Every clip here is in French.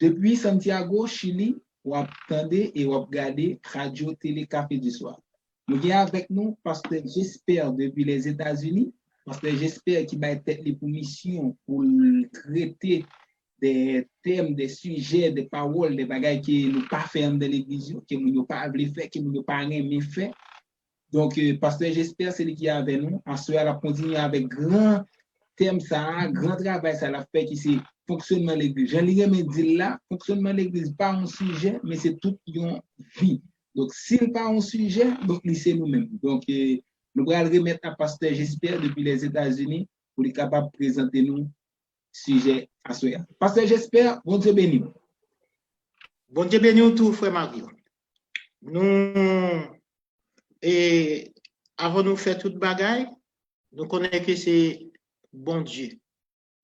Depuis Santiago, Chili, ou attendez et ou regardez Radio Télé Café du Soir. Nous avons avec nous Pasteur J'espère depuis les États-Unis. Pasteur J'espère qui va être les pour mission pour traiter des thèmes, des sujets, des paroles, des bagages qui nous pas fait dans l'église, qui nous pas voulu faire, qui nous pas aimé faire. Donc, Pasteur J'espère c'est lui qui est avec nous. Ensuite, elle a continué avec grand thème ça, grand travail ça l'a fait qui c'est fonctionnement de l'église. J'en ai me dit là, fonctionnement de l'église pas un sujet, mais c'est tout une vie. Donc, s'il pas un sujet, donc c'est nous-mêmes. Donc, nous allons remettre à Pasteur J'espère depuis les États-Unis pour être capable de présenter nous sujet à ce moment. Pasteur J'espère, bon Dieu béni. Bon Dieu béni tout, frère Mario. Nous, et avant de nous faire toute bagaille, nous connaissons que c'est bon Dieu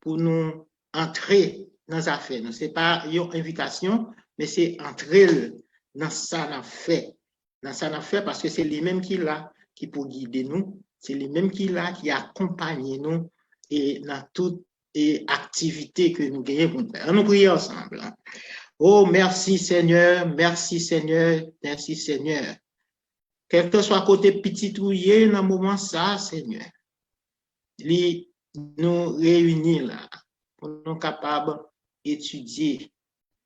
pour nous entrer dans les affaires. Ce n'est pas une invitation, mais c'est entrer dans ça qu'on fait. Dans ça qu'on fait parce que c'est lui-même qui est là, qui peut guider nous. C'est lui-même qui est là, qui accompagne nous et dans toute activité que nous gagnons pour faire. Nous prions ensemble. Oh, merci Seigneur, merci Seigneur, merci Seigneur. Quel que soit côté petit touillé dans le moment ça, Seigneur. Nous réunir là pour nous capables d'étudier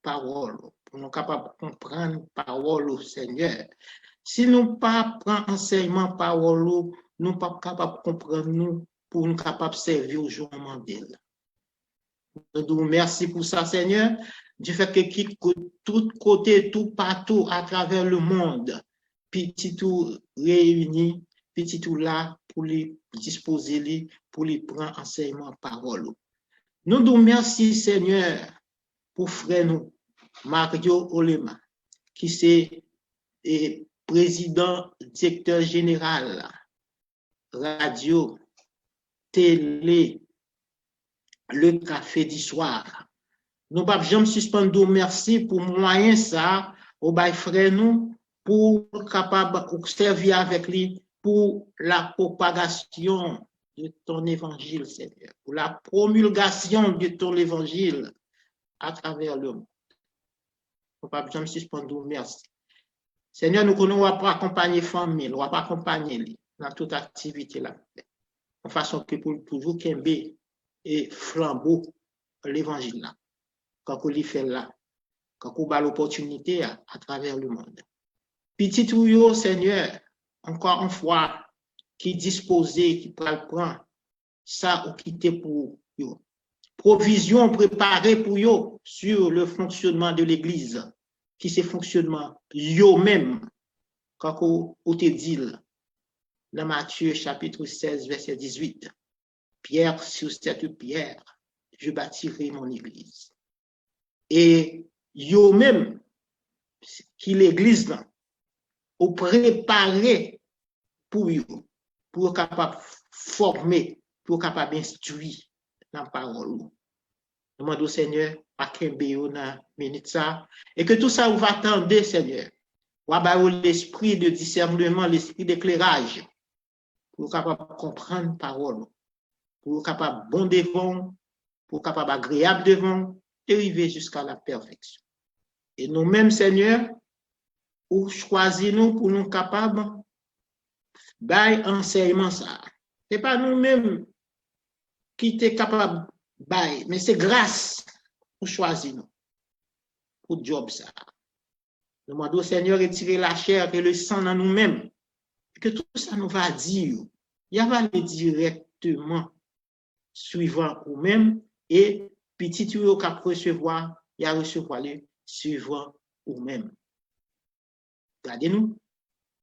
parole, pour nous capables de comprendre parole au Seigneur. Si nous pas prendre enseignement parole, nous pas capables de comprendre nous pour nous capables de servir au jour mondial. Nous merci pour ça, Seigneur. Du fait que tout côté, tout partout à travers le monde, petit tout réuni, petit tout là pour les disposer, pour les prendre enseignement parole. Nous nous merci, Seigneur, pour frère nous, Mario Olema, qui est président, directeur général, radio, télé, le café du soir. Nous ne jamais suspendre merci pour moyen ça, au bail frère nous, pour capable servir avec lui pour la propagation de ton évangile, Seigneur, pour la promulgation de ton évangile à travers le monde. Nous ne pouvons jamais suspendre merci. Seigneur, nous ne pouvons pas accompagner famille, nous ne pouvons pas accompagner lui dans toute activité là. De façon que pour toujours qu'il et flambeau l'évangile là. Quand on lui fait là, quand on a l'opportunité à travers le monde. Petit tuyau, Seigneur, encore une fois, qui disposé, qui prend ça ou quitter pour eux. Provision préparée pour eux sur le fonctionnement de l'Église, qui c'est fonctionnement eux-mêmes, quand on te dit dans Matthieu chapitre 16, verset 18, Pierre sur cette pierre, je bâtirai mon Église. Et eux-mêmes, qui l'Église là, au préparé pour eux, pour capable former, pour capable instruire dans la parole. Nous demandons au Seigneur, à Kembe dans minute ça, et que tout ça vous va attendre, Seigneur. Ou à l'esprit de discernement, l'esprit d'éclairage, pour capable comprendre la parole, pour capable bon devant, pour capable agréable devant, et arriver jusqu'à la perfection. Et nous-mêmes, Seigneur, ou choisissez-nous pour nous capables d'aller enseignement ça. Ce n'est pas nous-mêmes qui sommes capables d'aller, mais c'est grâce pour choisir nous, pour job ça. Nous demandons au Seigneur de retirer la chair et le sang dans nous-mêmes, que tout ça nous va dire. Il va aller directement suivant nous-mêmes et petit tuyau qu'à recevoir, il va recevoir le suivant nous-mêmes. Gardez-nous,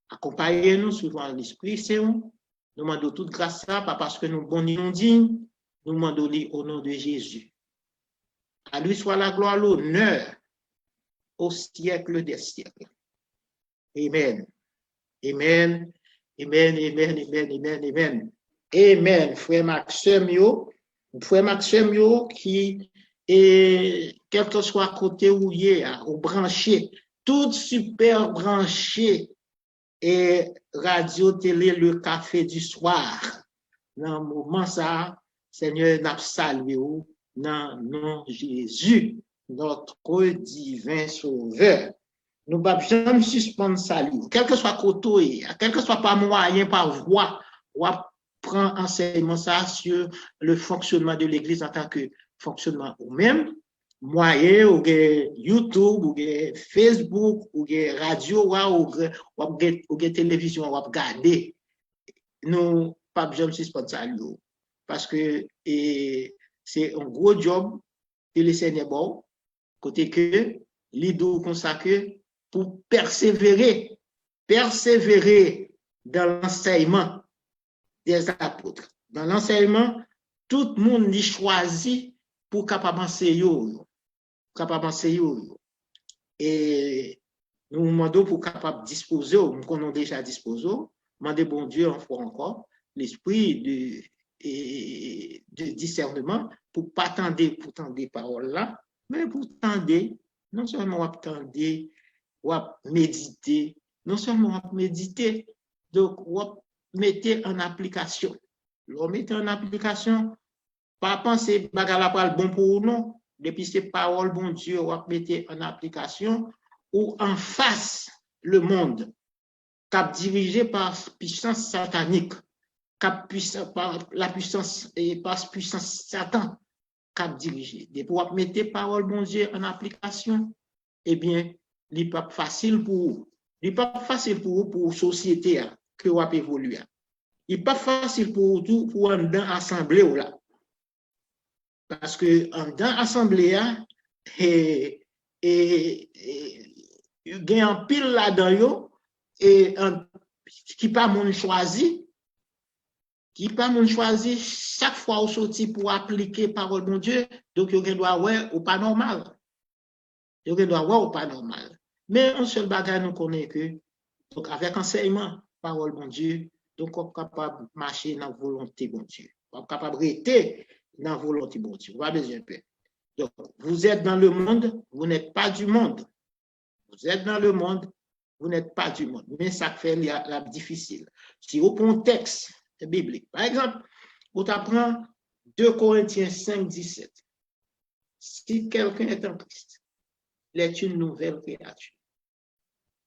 accompagnez-nous suivant l'Esprit Saint. Nous demandons toute grâce ça, pas parce que nous bons dignes, nous demandons au nom de Jésus. À lui soit la gloire, l'honneur au siècle des siècles. Amen. Amen. Amen. Amen. Amen. Amen. Amen. Amen. Frère Maxime, qui est, quel que soit côté où il est, au branché, tout super branché et radio, télé, le café du soir. Dans le moment ça, Seigneur, n'a salué dans le nom de Jésus. notre divin sauveur. Nous ne pouvons jamais suspendre ça. Quel que soit côté, quel que soit par moyen, par voie, on prend enseignement ça sur le fonctionnement de l'Église en tant que fonctionnement ou même moyen, ou YouTube, ou Facebook, ou radio, ou télévision, ou regarder. Nous ne pouvons jamais suspendre ça. Parce que c'est un gros job que le Seigneur bon, côté que l'idou consacré pour persévérer dans l'enseignement des apôtres. Dans l'enseignement, tout le monde y choisit pour capable enseigner. Et nous demandons pour capable disposer, nous connaissons déjà disposé, demandez bon Dieu en fois encore l'esprit de discernement pour pas tendre pour des paroles là, mais pour tendre, non seulement attendre, ou méditer, non seulement méditer, donc ou mettez en application. L'on mettez en application, pas penser bagala pas bon pour nous, depuis ces paroles, bon Dieu, ou mettez en application, ou en face le monde, cap dirigé par puissance satanique, par la puissance et par puissance Satan, cap dirigé. Depuis vous mettez parole, bon Dieu, en application, eh bien, il n'est pas facile pour vous. Il n'est pas facile pour vous, pour la société que vous avez évolué. Il n'est pas facile pour vous, pour un dans l'assemblée. Parce que dans l'assemblée, il y a un pile là-dedans, et qui pas mon choisi, chaque fois où sorti pour appliquer parole de Dieu, donc il doit ouais ou pas normal. Il doit ouais ou pas normal. Mais un seul bagage nous connaît que, donc avec enseignement, parole de Dieu, donc on est capable de marcher dans la volonté de Dieu. On est capable de rester dans la volonté de Dieu. On va besoin de. Donc, vous êtes dans le monde, vous n'êtes pas du monde. Vous êtes dans le monde, vous n'êtes pas du monde. Mais ça fait la difficile. Si vous prenez un texte biblique, par exemple, vous apprenez 2 Corinthiens 5, 17. Si quelqu'un est en Christ, il est une nouvelle créature.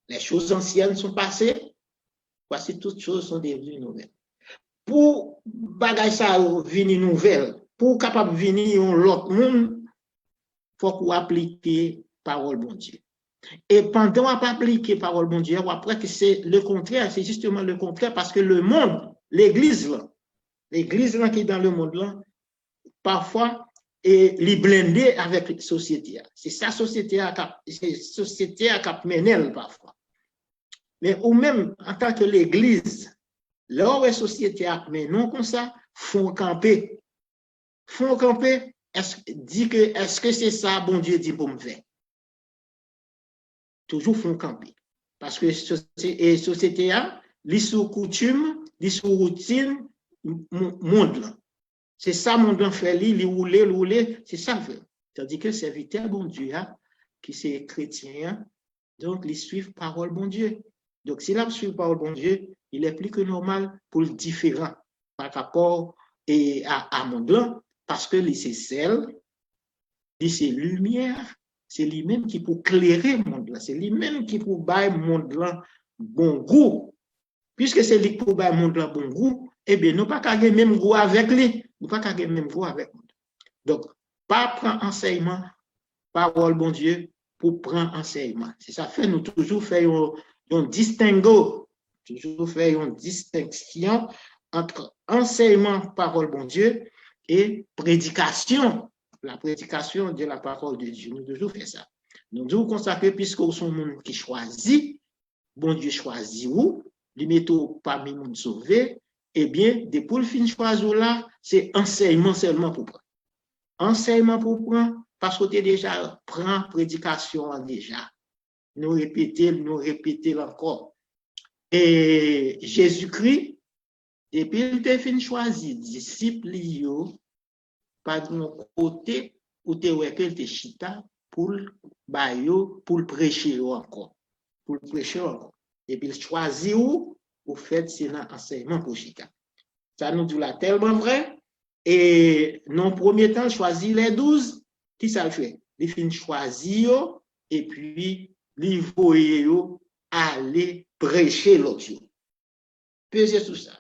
Les choses anciennes sont passées, voici toutes choses sont devenues nouvelles. Pour bagager ça venir nouvelle, pour capable venir l'autre monde, il faut qu'on applique parole bon Dieu. Et pendant qu'on applique parole bon Dieu, après que c'est le contraire, c'est justement le contraire, parce que le monde, l'église là qui est dans le monde là, parfois, est blindée avec la société. C'est sa société à cap menel parfois. Mais ou même en tant que l'église, là où la société a mené comme ça, font camper. Est-ce que c'est ça, bon Dieu dit pour me faire? Toujours font camper. Parce que la société a, les sous coutume, les sous routine, monde. C'est ça, monde fait, les rouler, c'est ça. Tandis que serviteur, bon Dieu, qui c'est chrétien, donc ils suivent parole, bon Dieu. Donc, s'il a suivi parole, bon Dieu, il est plus que normal pour le différent par rapport à monde, parce que c'est sel, c'est lumière, c'est lui-même qui peut clairer le monde là, c'est lui-même qui peut bailler le monde là bon goût. Puisque c'est lui qui peut bailler le monde là bon goût, eh bien, nous pas qu'à gagner même goût avec lui, nous pas qu'à gagner même goût avec nous. Donc, pas prendre enseignement, parole bon Dieu, pour prendre enseignement. C'est ça fait, nous toujours faisons un distinguo, toujours faisons une distinction entre enseignement, parole bon Dieu, et prédication. La prédication de la parole de Dieu. Nous toujours fait ça. Nous devons consacrer, puisque nous sommes monde qui choisit, bon Dieu choisit où, les métaux parmi monde sauvé, eh bien, depuis le fin choisir là, c'est enseignement seulement pour prendre. Enseignement pour prendre, parce que tu déjà prend prédication déjà. Nous répéter encore. Et Jésus-Christ, depuis il te fin choisi, disciples, pas de mon côté, où tu es que te chita pour le prêcher encore. Pour le prêcher encore. Et puis, choisir où, vous faites c'est l'enseignement pour chita. Ça nous dit là tellement vrai. Et non premier temps, choisir les 12, qui ça le fait? li fin choisi yo, et puis li voye yo aller prêcher l'autre. Pesez sur ça.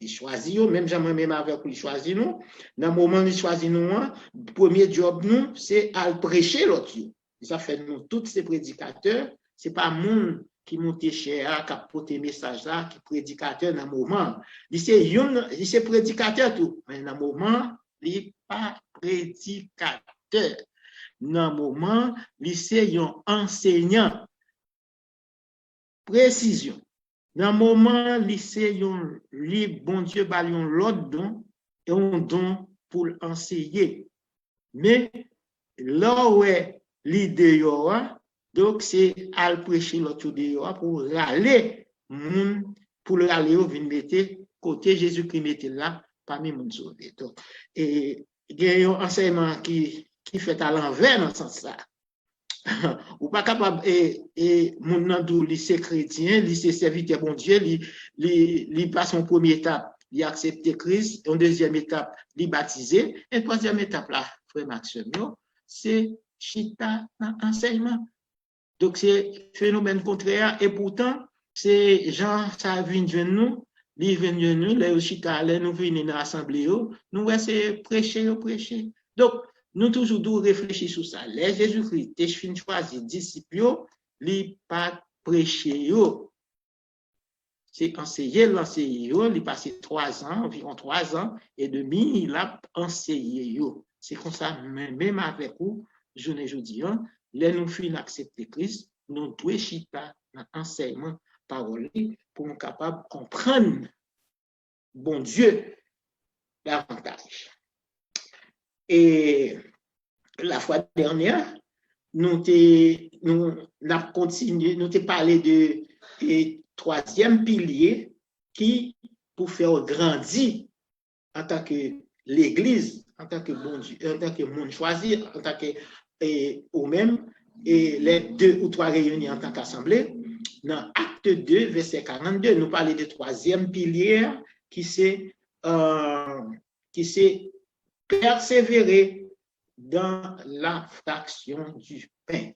Il choisit yo, même jamais même avec lui choisit nous. Dans le moment où il choisit nous, le premier job nous, c'est à prêcher l'autre. Ça fait nous tous ces prédicateurs, c'est pas monde qui monte cher, qui apporte message là, qui prédicateur dans le moment. Il c'est prédicateur tout, mais dans le moment, il n'est pas prédicateur. Dans le moment, il c'est un enseignant. Précision. Dans le moment, li bon Dieu ba yon l'autre don et un don pour enseigner. Mais là où est l'idée donc c'est à prêcher l'autre de pour aller pour aller au vin mettre côté Jésus-Christ mettre là parmi moun sauvé. Donc et il y a un enseignement qui fait à l'envers dans ce sens là. Ou pas capable et mon nan dou lycée chrétien, lycée serviteur bon Dieu, li passe en première étape, il accepte Christ, en deuxième étape, li baptisé, et troisième étape là, frère Maxime, c'est chita enseignement. Donc c'est phénomène contraire et pourtant c'est Jean ça vient de nous, li vient de nous, les chita là nous venons dans l'assemblée, nous c'est prêcher. Donc nous toujours doux réfléchir sur ça. Les Jésus-Christ, t'es fin choisi disciples, li pas prêcher yo. C'est enseigner l'enseigner yo, li passé 3 ans, environ 3 ans et demi, il a enseigné yo. C'est comme ça, même avec vous, je ne dis pas, les nous fin accepter Christ, nous devons chita dans l'enseignement parole pour nous capables de comprendre bon Dieu davantage. Et la fois dernière, nous avons continué, nous avons parlé de troisième pilier qui, pour faire grandir en tant que l'Église, en tant que bon Dieu, en tant que monde choisi, en tant que ou même, et les 2 ou 3 réunis en tant qu'assemblée, dans Acte 2, verset 42, nous parlons de troisième pilier qui c'est persévérer dans la fraction du pain.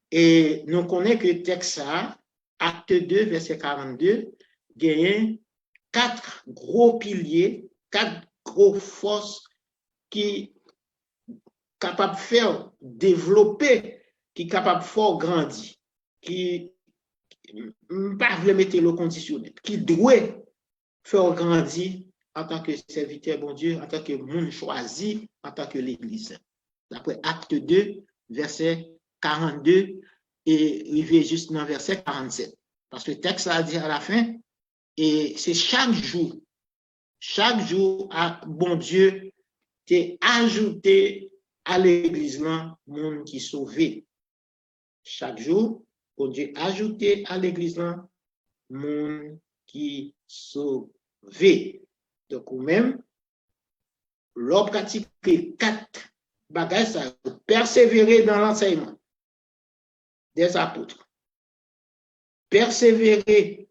Et nous connaissons que texte Acte 2, verset 42, gagne 4 gros piliers, 4 gros forces qui capable de faire développer, qui capable de faire grandir, qui pas veut mettre le conditionnel, qui doit faire grandir en tant que serviteur, bon Dieu, en tant que monde choisi, en tant que l'Église. D'après Acte 2, verset 42, et arrivé juste dans verset 47. Parce que le texte a dit à la fin, et c'est chaque jour, bon Dieu, t'es ajouté à l'Église là, monde qui sauvé. Chaque jour, bon Dieu ajouté à l'Église là, monde qui sauvé. Donc, ou même, l'on pratique 4 bagages, ça persévérer dans l'enseignement des apôtres, persévérer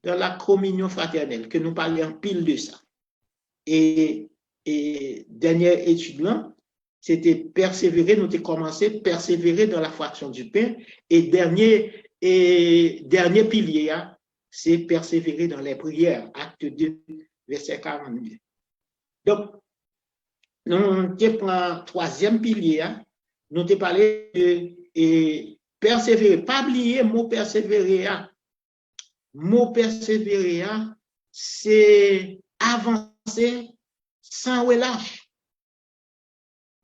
dans la communion fraternelle, que nous parlions pile de ça. Et dernière étude là, c'était persévérer, nous avons commencé persévérer dans la fraction du pain, et dernier pilier, c'est persévérer dans les prières, Acte 2, verset 42. Donc, nous avons pris le troisième pilier, nous avons parlé de persévérer. Pas oublier le mot persévérer. Mot persévérer, c'est avancer sans relâche.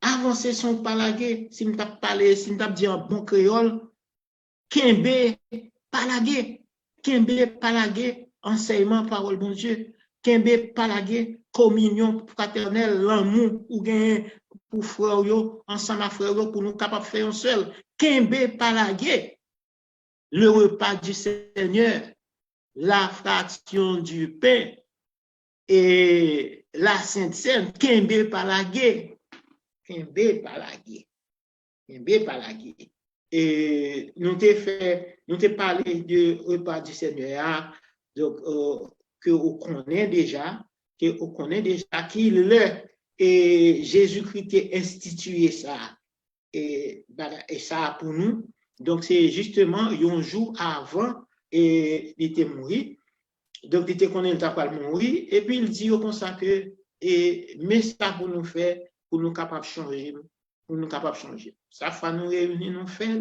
Avancer sans palaguer. Si nous avons parlé, si nous avons dit en bon créole, Kembe palaguer, enseignement, parole, bon Dieu. Kembe palaguer, communion fraternelle, l'amour, ou gagner pour frère yo, ensemble à frère yo, pour nous capables de faire un seul. Kembe palaguer, le repas du Seigneur, la fraction du pain et la Sainte Seine. Kembe palaguer. Et nous t'ai parlé du repas du Seigneur, donc que on connaît déjà, qu'il et Jésus-Christ a institué ça. et ça pour nous. Donc, c'est justement un jour avant, et il était mort. Donc, il était qu'on est pas mourir. Et puis, il dit comme ça que, mais ça pour nous faire, pour nous capables de changer. Pour nous capables de changer. Ça fait nous réunir, nous faire,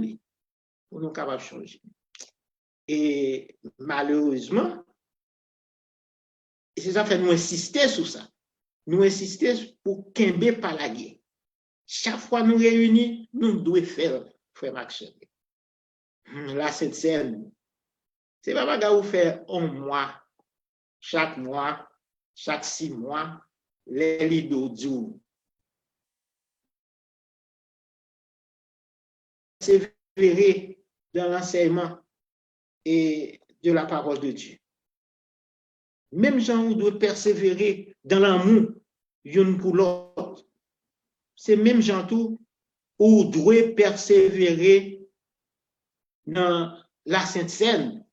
pour nous capables de changer. Et malheureusement, c'est ça fait nous insister sur ça. Nous insister pour qu'un pas la guerre. Chaque fois nous réunir, nous devons faire, frère Maxime. La Sainte Seine, c'est pas bagarre où faire un mois, chaque 6 mois, les lidos du. Persévérer dans l'enseignement et de la parole de Dieu. Même gens doivent persévérer dans l'amour, l'une pour l'autre. C'est même gens tout où doivent persévérer dans la Sainte Seine.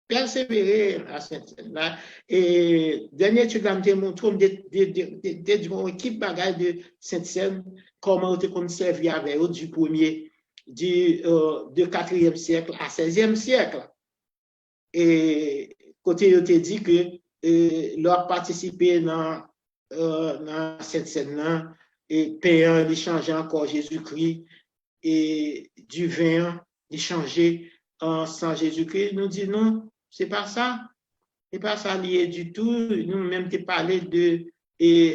Persévérer la Sainte Seine. Et dernier étude là me montre une équipe bagaille de Sainte Seine comment on te servi avec eux du premier du 4e siècle à 16e siècle. Et côté on te dit que leur participer dans cette scène-là et payant, d'échanger encore Jésus-Christ et du vin, d'échanger sans Jésus-Christ, nous dit non, c'est pas ça. C'est pas ça lié du tout. Nous-mêmes, tu parlais de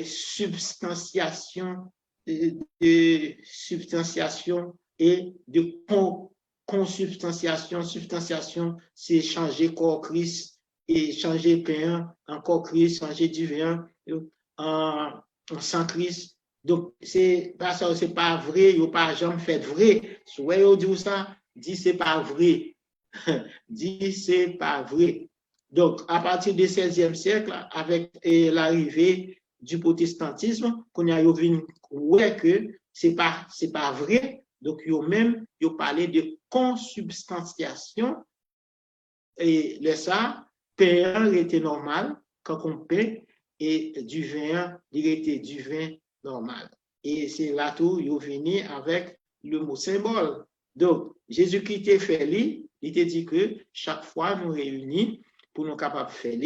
substantiation, de substantiation et de consubstantiation. Substantiation, c'est changer corps Christ et changer pain en corps Christ, changer du vin en sang Christ. Donc, c'est pas ça, c'est pas vrai, il n'y a pas jamais fait vrai. Si vous dites ça, dit c'est pas vrai. Dit c'est pas vrai. Donc, à partir du 16e siècle, avec l'arrivée du protestantisme, qu'on a vu que c'est pas vrai. Donc, ils parlaient de consubstantiation. Et le ça, pain était normal quand on paie, et du vin, il était du vin normal. Et c'est là tout, ils venu avec le mot symbole. Donc, Jésus-Christ est fait, il te dit que chaque fois nous réunissons pour nous capables de faire,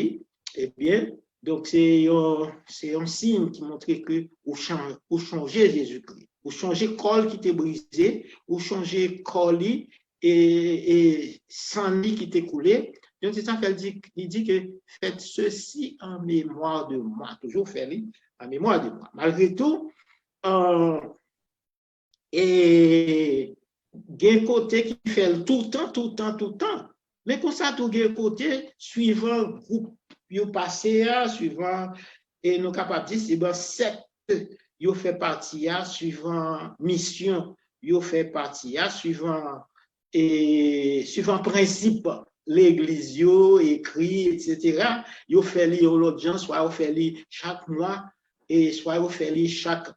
eh bien, donc c'est un signe qui montre que vous changez Jésus-Christ, vous changez col qui était brisé, vous changez col et sang qui était coulé. Donc c'est ça qu'elle dit, il dit que faites ceci en mémoire de moi, toujours faire en mémoire de moi. Malgré tout, et il y a un côté qui fait tout le temps. Mais comme ça, tout le côté, suivant le groupe, il passé, suivant, et nous capables de dire, c'est bon, secte, il fait partie, suivant mission, il fait partie, suivant principe, l'église, écrit, etc. Il fait lire l'autre gens, soit il fait lire chaque mois, et soit vous faites chaque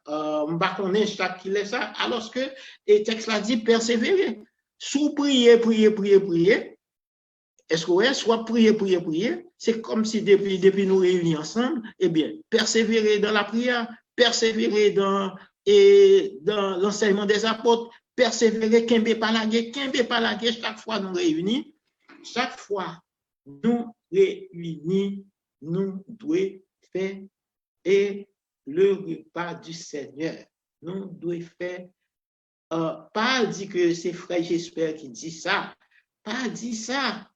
qui laisse ça, alors que le texte l'a dit persévérer. Sous prier. Est-ce que soit prier, c'est comme si depuis nous réunis ensemble, eh bien, persévérer dans la prière, persévérer dans l'enseignement des apôtres, persévérer, qu'imbe pas la guerre, chaque fois nous réunis, nous devons faire et le repas du Seigneur. Nous devons faire, pas dire que c'est frère J'espère qui dit ça, pas dire ça.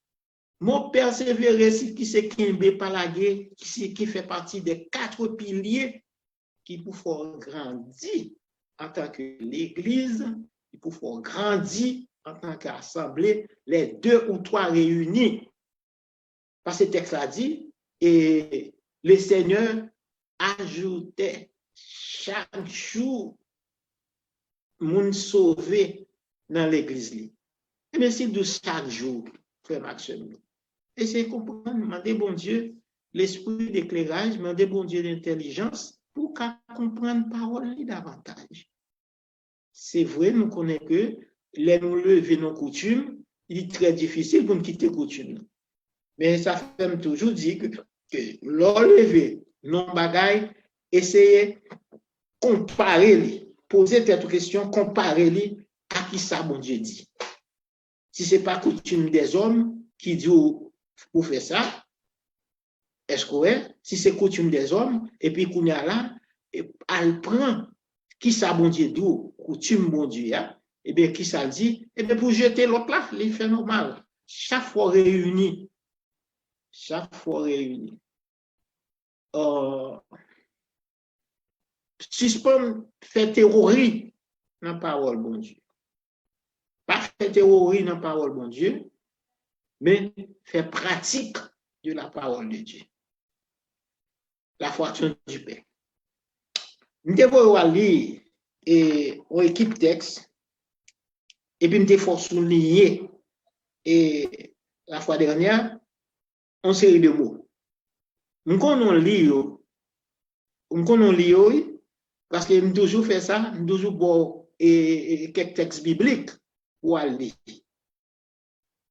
Mon persévérer, qui c'est Kimbe Palagé, qui fait partie des 4 piliers qui pour grandir en tant que l'Église, qui pour grandir en tant qu'assemblée, les 2 ou 3 réunis. Parce que le texte a dit, et le Seigneur ajoutait chaque jour moun sauvé dans l'église. Et bien, c'est de chaque jour, frère Maxime. Et c'est comprendre, demander bon Dieu l'esprit d'éclairage, demander bon Dieu d'intelligence pour qu'à comprendre parole davantage. C'est vrai, nous connaissons que les nous lever nos coutumes, il est très difficile pour nous quitter coutumes. Mais ça fait toujours dire que l'enlever non bagaille, essayer comparer poser cette question, comparer à qui ça, bon Dieu dit. Si ce n'est pas coutume des hommes qui dit pour faire ça, est-ce que si c'est coutume des hommes, et puis qu'on y a là, elle prend qui ça, bon Dieu dit, coutume, bon Dieu, et bien qui ça dit, et bien pour jeter l'autre là, il fait normal. Chaque fois réuni. Suspend fait théorie dans la parole, bon Dieu. Pas fait théorie dans la parole, bon Dieu, mais fait pratique de la parole de Dieu. La fortune du Père. Nous devons lire une équipe texte et puis nous devons souligner et la fois dernière une série de mots. Nous connaissons lire, parce que nous toujours fait ça, nous toujours bon et quelques textes bibliques pour lire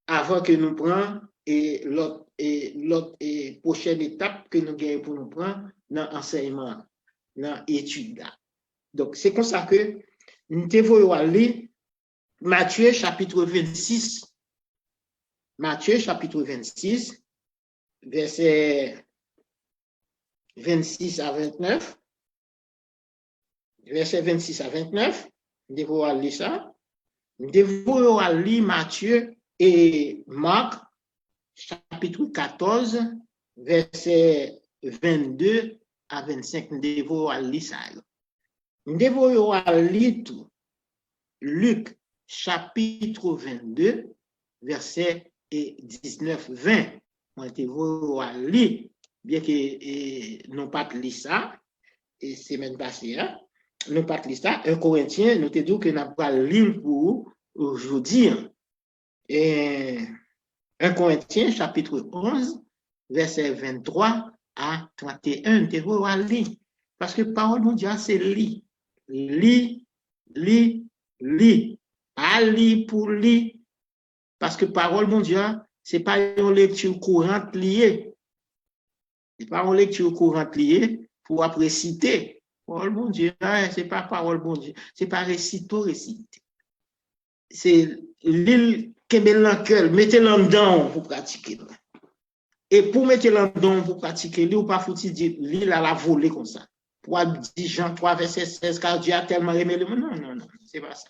avant que nous prenions l'autre prochaine étape que nous gagnons pour nous prendre dans l'enseignement, dans l'étude. Donc, c'est comme ça que nous devons lire Matthieu chapitre 26. Matthieu chapitre 26, verset 26 à 29. Verset 26 à 29. Nous devons lire ça. Nous devons lire Matthieu et Marc chapitre 14, verset 22 à 25. Nous devons lire ça. Nous devons lire tout. Luc chapitre 22, verset 19-20. Nous devons lire, bien que nous pas lire ça, et semaine passée, nous pas lire ça, 1 Corinthiens, nous te dit que nous pas lire pour aujourd'hui. Et 1 Corinthiens chapitre 11, verset 23 à 31, nous devons lire. Parce que parole de Dieu, c'est lire. Lire. Pas lire pour lire. Parce que parole de Dieu, ce n'est pas une lecture courante liée. Ce n'est pas une lecture courante liée pour après citer. Parole de Dieu, ce n'est pas parole de Dieu. Ce n'est pas réciter. C'est l'île qui met l'enquête, mettez-le dedans pour pratiquer. Et pour mettre dedans pour pratiquer, ou pas faut-il dire l'île à la volée comme ça. Pour dire Jean 3, verset 16, car Dieu a tellement aimé le monde. Non, c'est pas ça.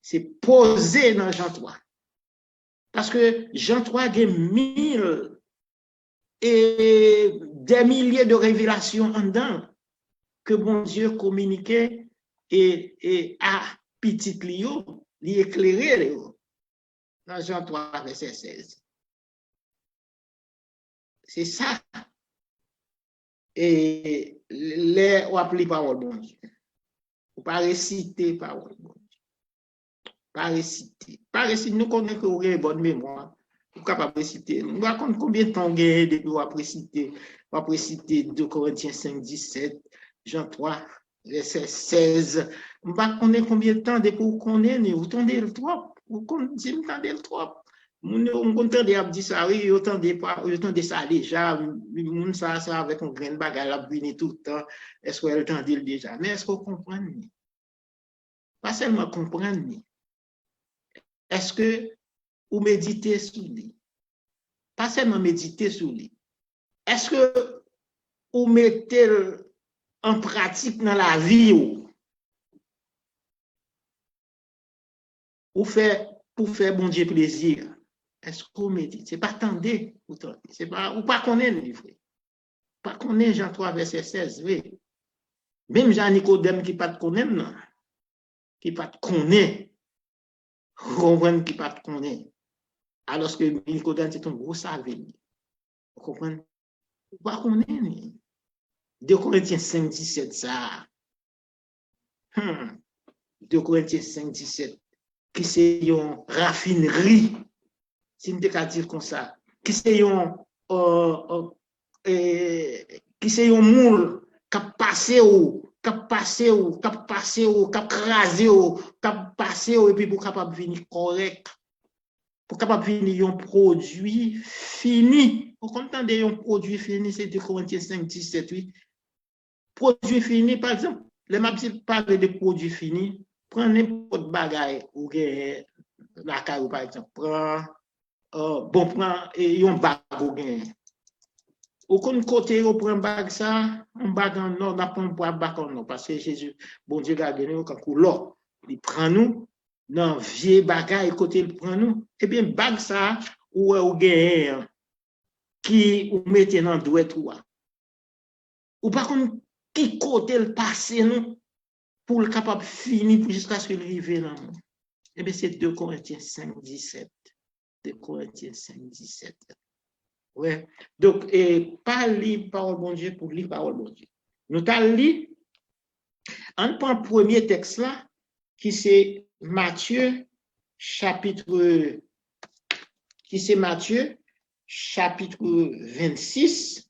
C'est posé dans Jean 3. Parce que Jean 3 a des mille et des milliers de révélations en dedans que bon Dieu communiquait et à petit Lio, l'éclairer dans Jean 3, verset 16. C'est ça. Et les on appelle parole bon Dieu. Ou pas réciter parole bon Dieu. Pas réciter. Nous connaissons que vous avez une bonne mémoire. Vous êtes capable de réciter. Nous raconte combien de temps vous avez depuis vous avez récité 2 Corinthiens 5, 17, Jean 3, verset 16. Vous connaissez combien de temps depuis vous connaissez. Vous tendez le trop. Vous tendez le trop. On compte des abdis ça oui autant de ça déjà moun ça avec un grain de bagage la venir tout le temps est-ce qu'elle entendait déjà mais est-ce qu'on comprend pas seulement comprendre est-ce que vous méditez sur lui pas seulement méditer sur lui est-ce que vous mettez en pratique dans la vie ou fait pour faire bon Dieu plaisir. Est-ce qu'on médite? Ce n'est pas tendez, c'est pas, ou pas connaître le livre. Pas connaître Jean 3, verset 16, oui. Même Jean-Nicodème qui ne pas connaître, non. Qui ne pas connaître. Comprendre qui ne pas connaître. Alors que Nicodème, c'est un gros savant. Vous comprenez? Vous pas connaître. 2 Corinthiens 5, 17, ça. 2 Corinthiens 5, 17. Qui c'est une raffinerie. Si nous devons dire comme ça, qui c'est un moule qui a passé qui a crasé et puis pour capable venir correct, pour capable venir un produit fini. Pour entendre un produit fini, c'est 2 Corinthiens 5, 17, oui. Produit fini, par exemple, les m'a parler de produits finis, prends n'importe bagaille ou gagne la caille par exemple, prends un bag ou gagne. Ou qu'on côté on prend bag ça, un bag en or, n'a pas un bag en or parce que Jésus, bon Dieu garde nous quand l'or, il prend nous dans vieux bagaille côté il prend nous. Et bien bag ça ou gagne qui ou mettez dans douette ou par contre qui côté le passé nous pour le capable finir jusqu'à ce qu'il arrive là. Et bien c'est 2 Corinthiens 5, 17. 2 Corinthiens 5, 17. Ouais. Donc, pas lire parole bon Dieu pour lire parole bon Dieu. Nous allons lire, on prend le premier texte là, qui c'est Matthieu, chapitre 26,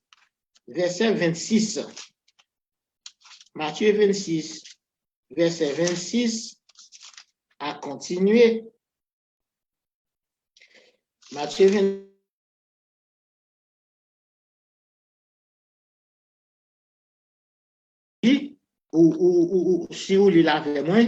verset 26. Matthieu 26, verset 26, à continuer. Matthieu 26. Ou si vous lisez avec moi,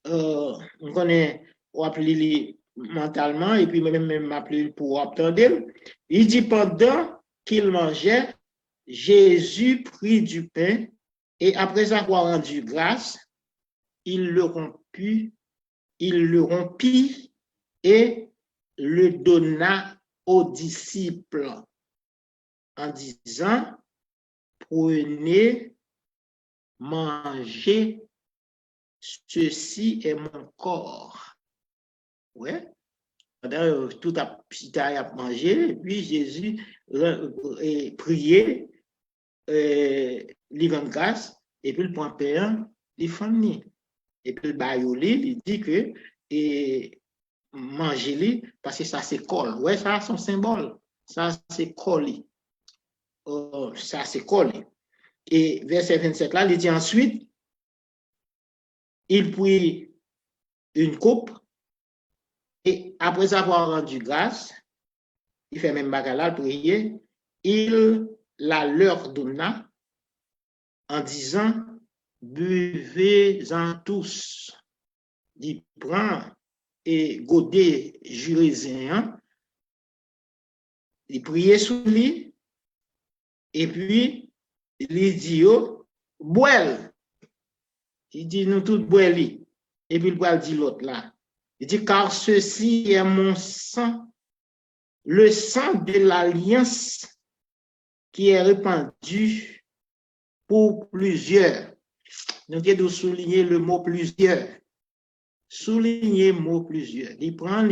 on connaît, on appelle mentalement et puis même appeler pour attendre. Il dit pendant qu'il mangeait, Jésus prit du pain et après avoir rendu grâce, il le rompit et le donna aux disciples en disant, prenez, mangez, ceci est mon corps. Ouais. Tout a mangé, puis Jésus priait, il rend grâce, et puis le point pain, il finit. Et puis le baïolé, il dit que manger parce que ça c'est colle. Ouais, ça c'est un symbole. Ça c'est collé. Ça c'est collé. Et verset 27 là, il dit ensuite, il prit une coupe et après avoir rendu grâce, il fait même bagarre, prier, il la leur donna en disant, buvez-en tous. Il prend et godé jurézien, il priait sous lui et puis il dit, boile. Il dit, nous tous boile. Et puis il dit l'autre là. Il dit, car ceci est mon sang, le sang de l'alliance qui est répandu pour plusieurs. Nous devons souligner le mot plusieurs. Souligner le mot plusieurs. Il prend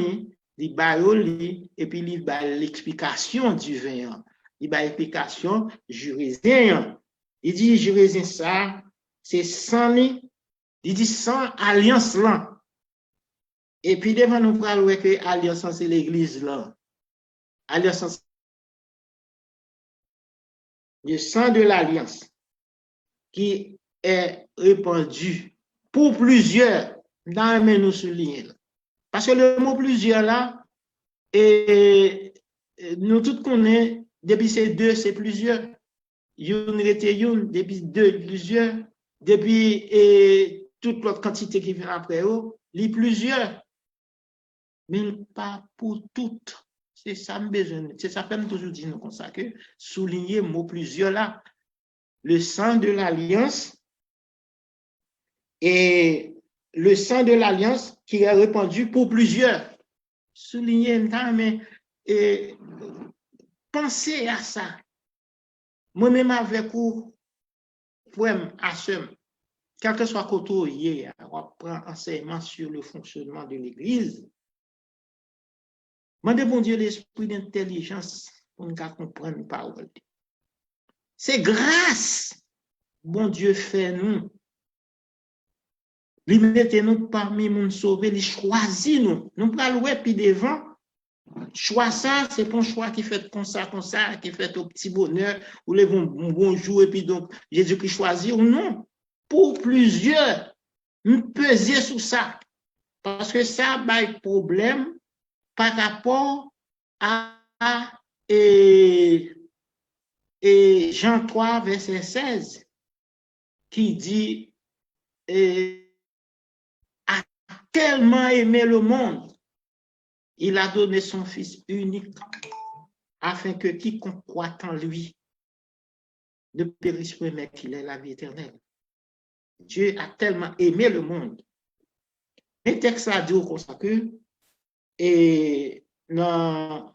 il baille et puis il baille l'explication du vin. Il baille l'explication jurisien. Il dit jurisien ça, c'est sans il dit sans alliance là. Et puis devant nous parler que alliance c'est l'église là. Alliance le sang de l'alliance qui est répandu pour plusieurs. Dans mais nous souligner. Parce que le mot plusieurs là, et nous tous connaissons, depuis ces deux, c'est plusieurs. Youn était youn, depuis deux, plusieurs. Depuis toute l'autre quantité qui vient après eux, les plusieurs. Mais pas pour toutes. C'est ça me besoin. C'est ça que toujours dit nous comme ça que souligner le mot plusieurs là. Le sang de l'alliance et le sang de l'alliance qui est répandu pour plusieurs. Souligner, mais pensez à ça. Moi-même avec vous, à ce, quel que soit côté, on prend enseignement sur le fonctionnement de l'Église. Demandez bon Dieu l'esprit d'intelligence pour nous comprendre la parole. C'est grâce, bon Dieu fait nous. Il mette nous parmi nous sauver, il choisit nous. Nous prenons le puis devant. Choix ça, c'est pas un choix qui fait comme ça, qui fait au petit bonheur, ou les bonjour, et puis donc Jésus qui choisit, ou non. Pour plusieurs, nous peser sur ça. Parce que ça a un problème par rapport à Jean 3, verset 16, qui dit a tellement aimé le monde, il a donné son Fils unique afin que quiconque croit en lui ne périsse point, mais qu'il ait la vie éternelle. Dieu a tellement aimé le monde. Le texte a dit comme ça que dans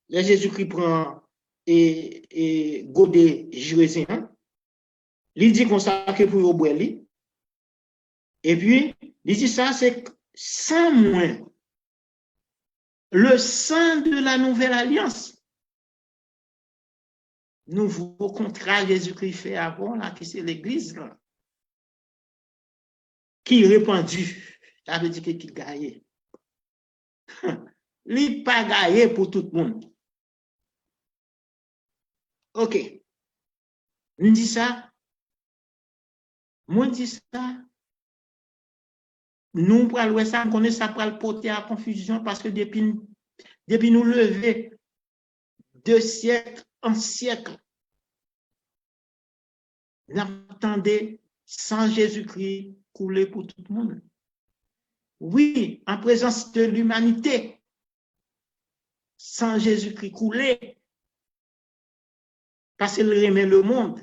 Jésus-Christ prend et godé Jérusalem, il dit comme ça que pour au boire, et puis il dit ça, c'est sans moins le sang de la nouvelle alliance, nouveau contrat Jésus-Christ fait avant, là, qui c'est l'église, là, qui est répandu, ça veut dire qu'il gagne. Il n'est pas gagné pour tout le monde. Ok. On dit ça. Moi, dit ça. Nous, pour le ça, on connaît ça pour le porter à confusion parce que depuis nous lever de siècle en siècle, nous attendons sans Jésus-Christ couler pour tout le monde. Oui, en présence de l'humanité, sans Jésus-Christ couler, parce qu'il remet le monde.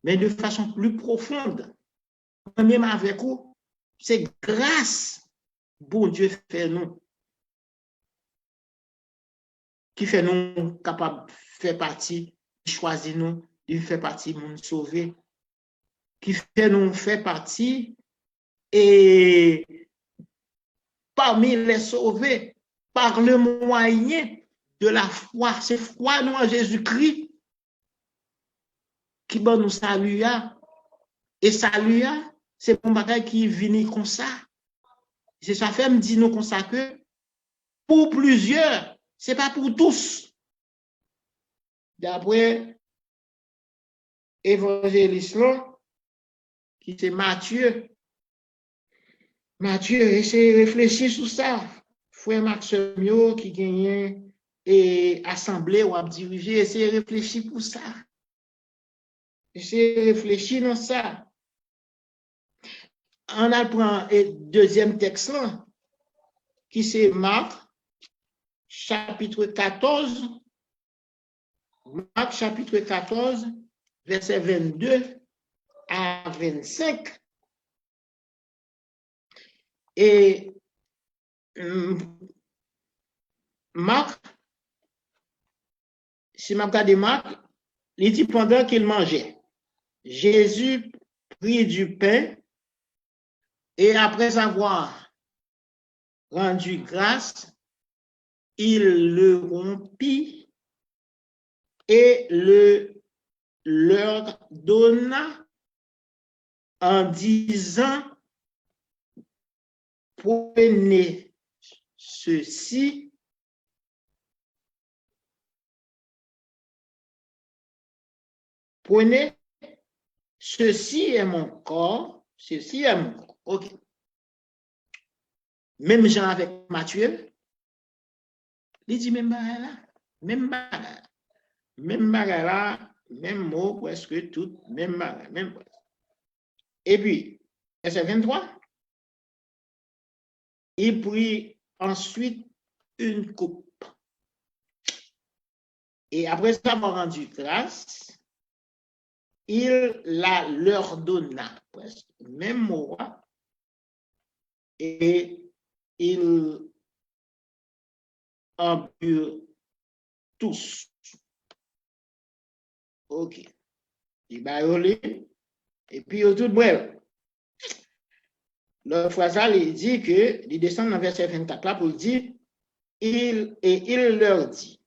Mais de façon plus profonde, même avec vous, c'est grâce, bon Dieu fait nous, qui fait nous capables de faire partie, choisir nous, de faire partie monde sauvé, qui fait nous faire partie et parmi les sauvés par le moyen de la foi, c'est foi nous en Jésus-Christ qui va nous saluer. Et saluer, c'est pour bagage qui vient comme ça. C'est ça fait me dit nous comme ça que pour plusieurs, c'est pas pour tous. D'après évangéliste qui c'est Matthieu. Matthieu, essayez de réfléchir sur ça. Frère Maximio qui gagne et assemblée ou à diriger, essayez de réfléchir pour ça. Essayez de réfléchir dans ça. On apprend le deuxième texte là, qui c'est Marc, chapitre 14. Marc, chapitre 14, verset 22 à 25. Et Marc, si je regarde Marc, il dit pendant qu'il mangeait, Jésus prit du pain et après avoir rendu grâce, il le rompit et leur donna en disant, prenez ceci, prenez, ceci est mon corps, ceci est mon corps. Ok. Même Jean avec Matthieu, il dit même là, même là, même mot, presque tout, même. Et puis, verset 23, il prit ensuite une coupe. Et après avoir rendu grâce, il la leur donna, presque, même mot, et ils en burent tous. Ok. Il va y et puis au tout bref. Le phrase il dit que, il descend dans verset 24 là pour dire, il leur dit,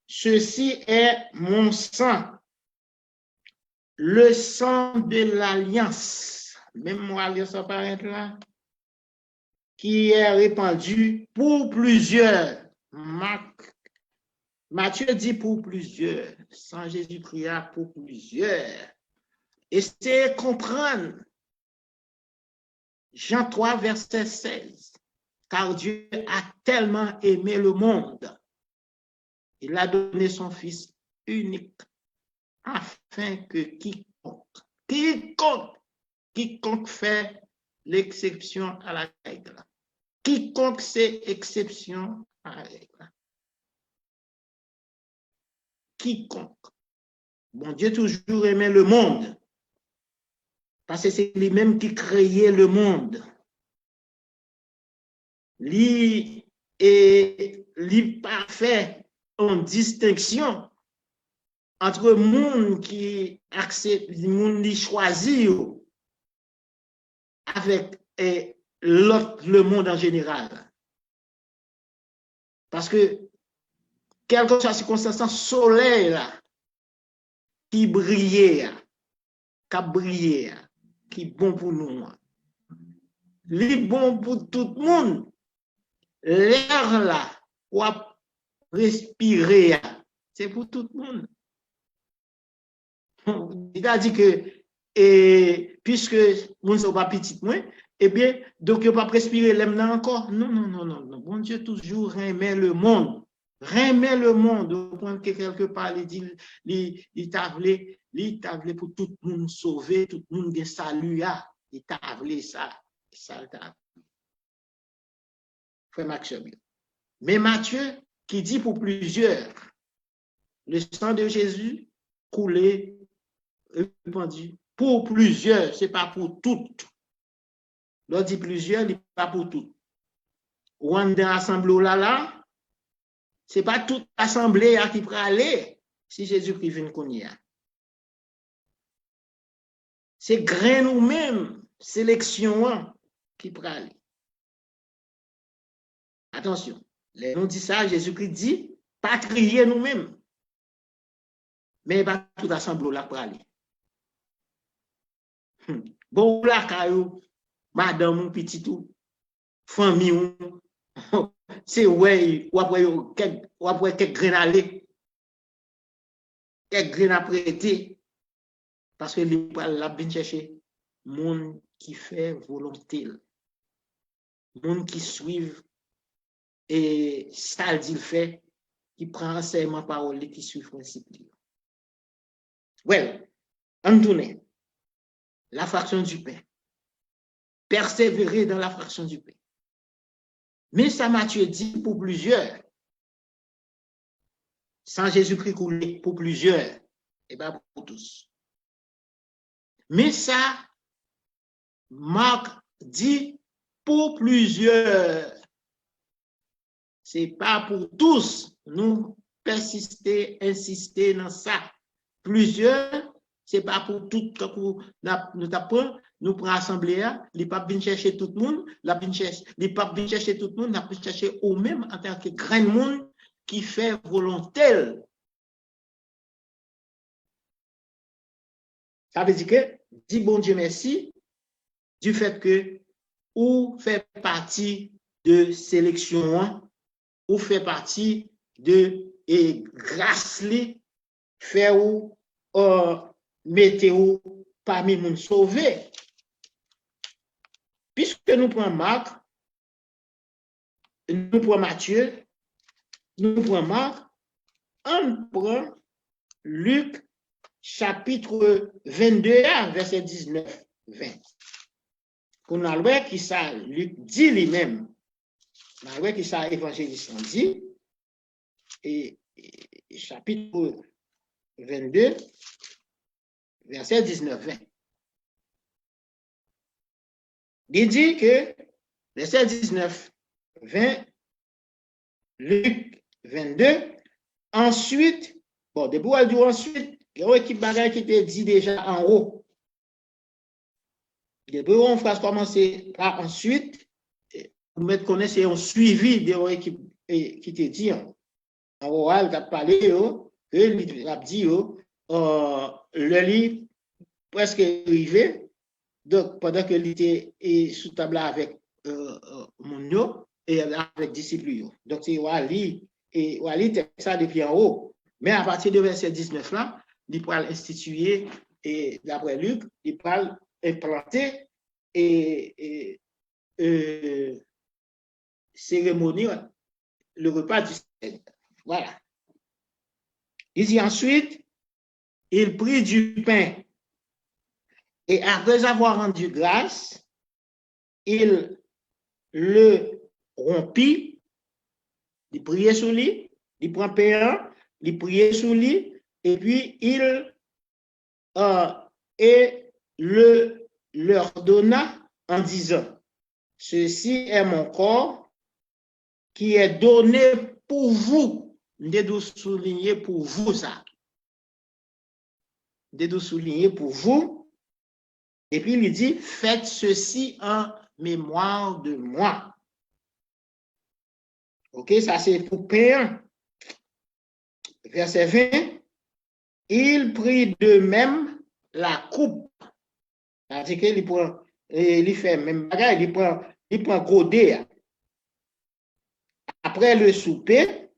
ceci est mon sang, le sang de l'alliance, même moi, l'alliance apparaît là, qui est répandu pour plusieurs. Matthieu dit pour plusieurs, sans Jésus-Christ pour plusieurs. Et c'est comprendre Jean 3, verset 16. Car Dieu a tellement aimé le monde, il a donné son Fils unique, afin que quiconque Quiconque fait l'exception à la règle. Quiconque c'est exception à la règle. Quiconque. Bon Dieu toujours aimait le monde. Parce que c'est lui-même qui créait le monde. Lui et lui parfait en distinction entre monde qui accepte, le monde qui choisit avec l'autre, le monde en général. Parce que, quelle que soit la circonstance, soleil là, qui brillait, qui est bon pour nous. Li bon pour tout le monde. L'air là, ou respirer, c'est pour tout le monde. Il a dit que, puisque nous ne sommes pas petits, eh bien, donc il ne pas respirer l'aime encore. Non. Bon Dieu toujours remet le monde. Remet le monde. Au point que quelque part, il t'a voulu pour tout le monde sauver, tout le monde salut. Il t'a voulu ça. Ça t'a Frère Maxime. Mais Matthieu, qui dit pour plusieurs, le sang de Jésus coulé, répandu. Pour plusieurs, ce n'est pas pour toutes. L'on dit plusieurs, ce n'est pas pour toutes. Ou on dans l'assemblée là, ce n'est pas toute l'assemblée qui peut aller si Jésus-Christ vient connaître. C'est grain nous-mêmes, sélection qui peut aller. Attention, les nous dit ça, Jésus-Christ dit, pas trier nous-mêmes. Mais pas toute l'assemblée là pour aller. Bon, là, caillou, madame ou petit tout, famille ou, c'est ouais, ou après quelques graines aller, quelques graines à prêter, parce que la bien chercher monde qui fait volonté, monde qui suivent et ça dit le fait, qui prend enseignement parole qui suit principe. Well, on tourne. La fraction du pain. Persévérer dans la fraction du pain. Mais ça Matthieu dit pour plusieurs. Sans Jésus-Christ coulé pour plusieurs. Et pas pour tous. Mais ça, Marc dit pour plusieurs. C'est pas pour tous. Nous persister, insister dans ça. Plusieurs, c'est pas pour tout. Nous prenons l'assemblée, les papes viennent chercher tout le monde, les papes viennent chercher tout le monde, nous viennent chercher eux-mêmes en tant que grand monde qui fait volonté. Ça veut dire que, dis bon Dieu merci, du fait que, ou fait partie de sélection, ou fait partie de grâce, fait ou mettez-vous parmi les sauvés. Puisque nous prenons Marc, nous prenons Matthieu, nous prenons Marc, on prend Luc chapitre 22, verset 19-20. Pour nous voir qui ça, Luc dit lui-même, nous voir qui ça, évangéliste dit, et chapitre 22, verset 19-20. Il dit que, verset 19-20, Luc 22, ensuite, bon, depuis elle dit ensuite, il y a une équipe bagaille qui était dit déjà en haut. Depuis on phrase commencer par ensuite, pour mettre connaître, c'est un suivi de l'équipe qui te dit en haut, elle a parlé, que il a dit, le livre presque arrivé. Donc, pendant que l'idée est sous table avec mon et avec disciples. Donc, c'est Wali, et Wali, ça depuis en haut. Mais à partir de verset 19 là, il peut instituer, et d'après Luc, il peut implanter et cérémonie, le repas du Seigneur. Voilà. Il dit ensuite, il prit du pain. Et après avoir rendu grâce, il le rompit, il priait sur lui, il prend pain, il priait sur lui, et puis il leur donna en disant, ceci est mon corps qui est donné pour vous. Je dois souligner pour vous ça. Je dois souligner pour vous. Et puis il dit, faites ceci en mémoire de moi. Ok, ça c'est pour pain. Verset 20. Il prit de même la coupe. C'est-à-dire qu'il prend, il fait même bagage, il prend godé. Après le souper,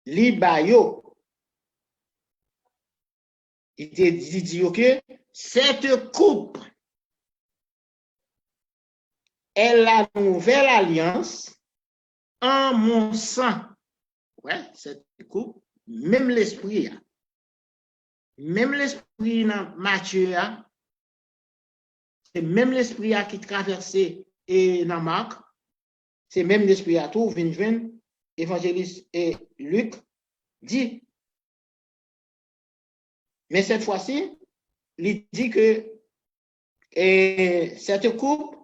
il bayo. Il dit que cette coupe est la nouvelle alliance en mon sang. Ouais, cette coupe, même l'esprit, dans Matthieu, c'est même l'esprit qui traversait et dans Marc, c'est même l'esprit à tout, évangéliste et Luc dit. Mais cette fois-ci, il dit que cette coupe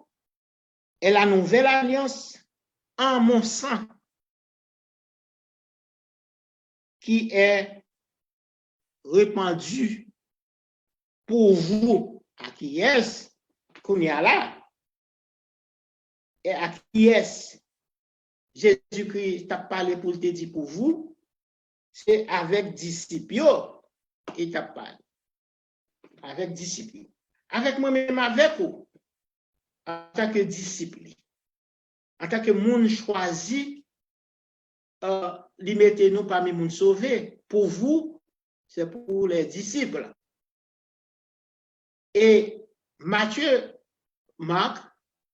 est la nouvelle alliance en mon sang qui est répandu pour vous. À qui est-ce qu'on y a là? Et à qui est-ce Jésus-Christ t'a parlé pour te dire pour vous? C'est avec disciples. Il t'a parlé. Avec disciples. Avec moi-même, avec vous. En tant que disciple. En tant que monde choisi, limiter nous parmi monde sauvé. Pour vous, c'est pour les disciples. Et Matthieu, Marc,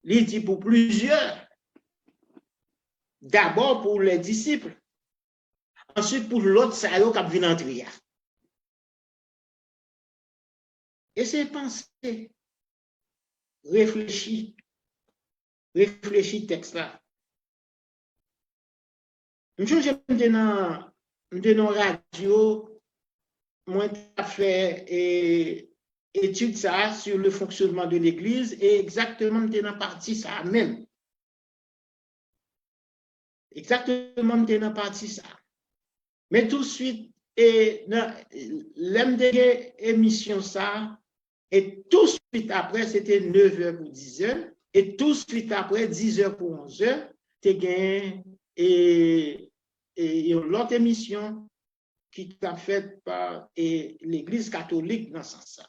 il dit pour plusieurs. D'abord pour les disciples. Ensuite pour l'autre, ça y est, qui vient entrer. Et c'est penser. Réfléchis texte là. Je dans radio, moi j'ai fait étude ça sur le fonctionnement de l'église et exactement dans partie ça même. Exactement dans partie ça. Mais tout de suite l'aime de émission ça et tout de suite après c'était 9h pour 10h et tout de suite après 10h pour 11h tu gagné et l'autre émission qui t'a faite par l'église catholique dans ce sens.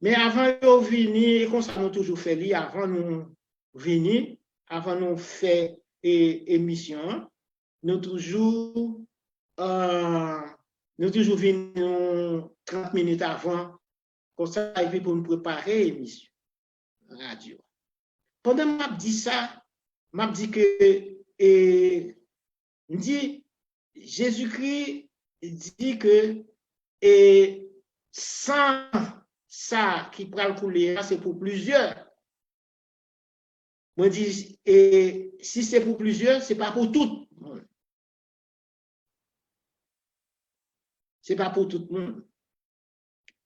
Mais avant de venir, comme ça nous toujours fait lire, avant nous venir, avant nous faire émission, nous toujours venons 30 minutes avant, comme ça, et puis pour nous préparer l'émission radio. Pendant que je dis ça, je dis que Jésus-Christ dit que sans ça qui prend le couler, c'est pour plusieurs. Moi, je dis, si c'est pour plusieurs, ce n'est pas pour tout le monde. Ce n'est pas pour tout le monde.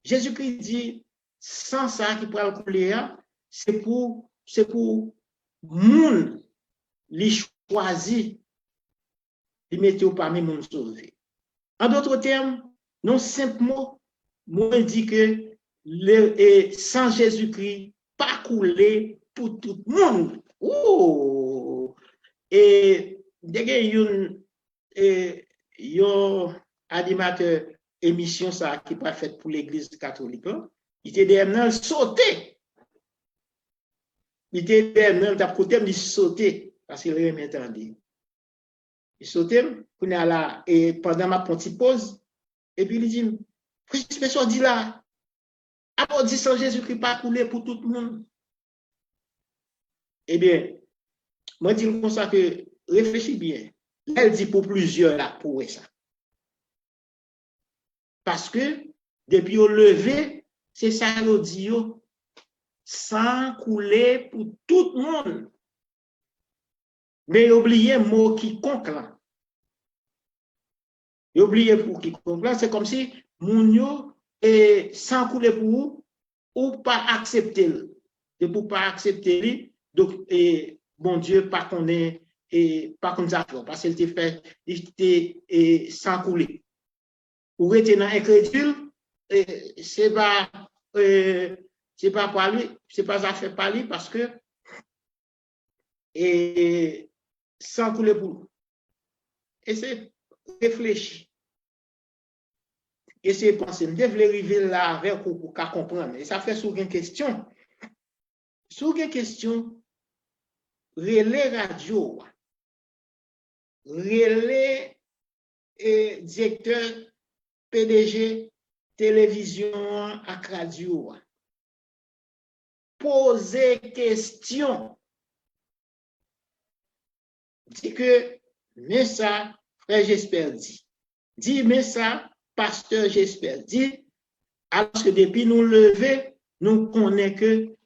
Jésus-Christ dit, sans ça qui prend le couler, c'est pour monde, les choisis, les mettre parmi les monde sauvé. En d'autres termes, non simplement, moi, je dis que sans Jésus-Christ, pas couler pour tout le monde. Oh! Et il y a un animateur émission ça qui pas fait pour l'église catholique. Il était derrière sauter. Il était derrière d'un côté il sauter parce qu'il avait entendu. Il sautait, qu'on est là et pendant ma petite pause et puis il dit qu'est-ce que ça dit là? Après dit sans Jésus-Christ pas couler pour tout le monde. Eh bien, moi, je dis comme ça que réfléchis bien. Elle dit pour plusieurs là, pour ça. Parce que depuis au lever, c'est ça l'audio, sans couler pour tout le monde. Mais oubliez mot quiconque là. Oubliez pour quiconque là, c'est comme si Mounio est sans couler pour vous ou pas accepter. Et pour pas accepter, donc, et, bon Dieu, pas qu'on est, et pas comme ça, parce qu'il était fait, il était sans couler. Ou était dans incrédule, c'est pas parler, c'est pas ça fait parler parce que, et, sans couler pour vous. Et c'est réfléchir. Et c'est penser, je devais arriver là avec pour comprendre. Et ça fait souvent une question. Souvent une question, relais radio, relais directeur PDG télévision à radio. Poser question. Dit que, mais ça, frère, j'espère dit. Dit, mais ça, pasteur, j'espère dit. Alors que depuis nous lever, nous connaissons que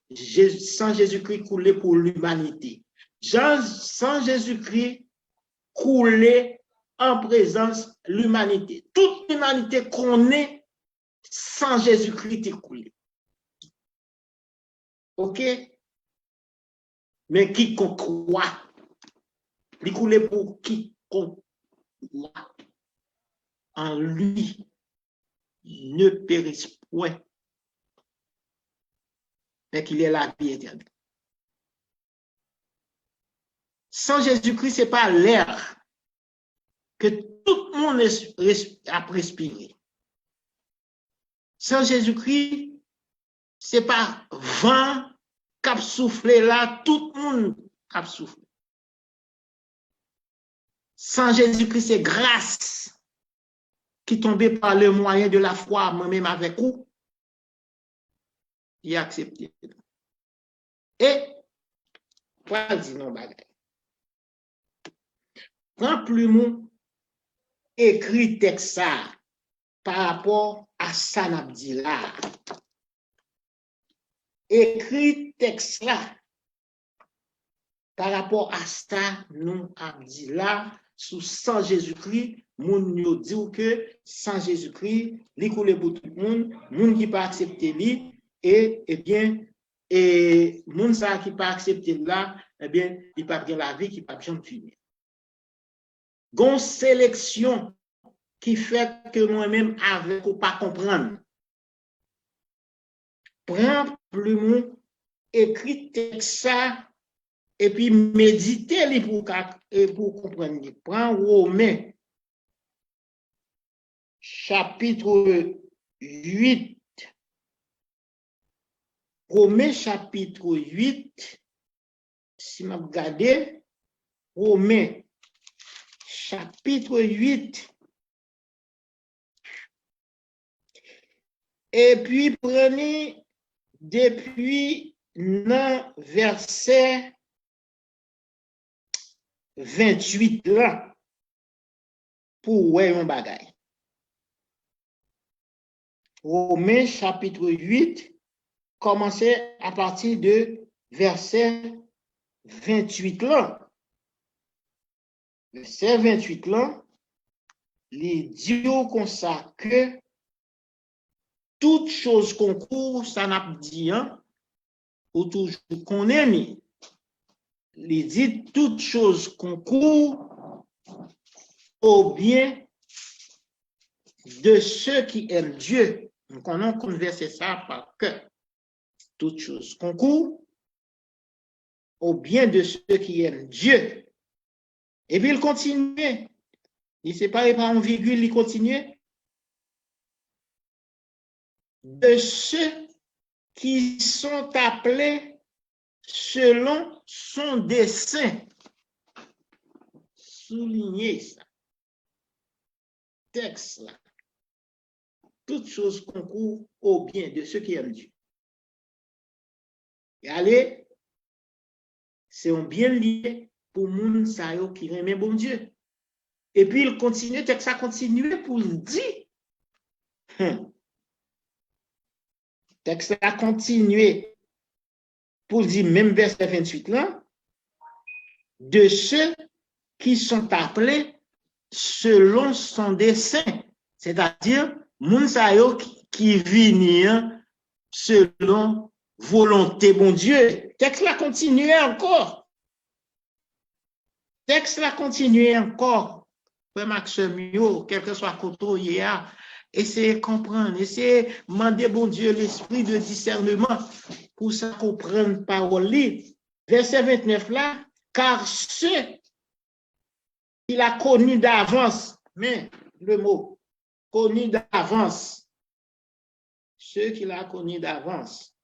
sans Jésus-Christ couler pour l'humanité. Sans Jésus-Christ couler en présence de l'humanité. Toute l'humanité connaît sans Jésus-Christ couler. OK? Mais quiconque croit, il coule pour quiconque croit en lui ne périsse point, mais qu'il ait la vie éternelle. Sans Jésus-Christ, ce n'est pas l'air que tout le monde a respiré. Sans Jésus-Christ, ce n'est pas vent qui a soufflé là, tout le monde a soufflé. Sans Jésus-Christ, c'est grâce qui tombait par le moyen de la foi, moi-même avec vous, il a accepté. Et, pas dire non bagay. Prends plumeau, écrit texte ça par rapport à ça n'a dit là. Écrit texte là par rapport à ça nous a dit là sous sans Jésus-Christ, moun yo dit que sans Jésus-Christ, li coule pour tout le monde, moun qui pas accepter lui et bien et moun ça qui pas accepter là, eh bien, il pas bien la vie qui pas jamais finir. Gon sélection qui fait que moi-même avec ou pas comprendre. Prends plumeau, écrit texte ça et puis méditez pour comprendre. Prends Romains chapitre 8. Romains chapitre 8. Si je regarde, Romains chapitre 8. Et puis prenez depuis le verset 28 là pour voir un bagay. Romains chapitre 8, commencez à partir de verset 28 là. Verset 28 là, les dieux comme ça que toute chose concourt, ça n'a dit, hein, ou toujours qu'on aime. Il dit toute chose concourt au bien de ceux qui aiment Dieu. Donc, on a conversé ça par cœur. Toute chose concourt au bien de ceux qui aiment Dieu. Et puis, il continue. Il sépare par une virgule, il continue. De ceux qui sont appelés selon son dessein. Soulignez ça. Texte là. Toutes choses concourent au bien de ceux qui aiment Dieu. Et allez, c'est un bien lié pour moun sa yo qui aime bon Dieu. Et puis il continue, texte ça continue pour le dire. texte a continué pour dire, même verset 28 là, de ceux qui sont appelés selon son dessein, c'est-à-dire, moun sa yo qui viennent selon volonté bon Dieu. Texte là continué encore. Texte là continué encore. Frère Maxime, quel que soit côté hier, essayez de comprendre, essayez de demander bon Dieu l'esprit de discernement pour ça comprendre parole. Verset 29 là, car ceux qu'il a connus d'avance, mais le mot connu d'avance, ceux qu'il a connus d'avance,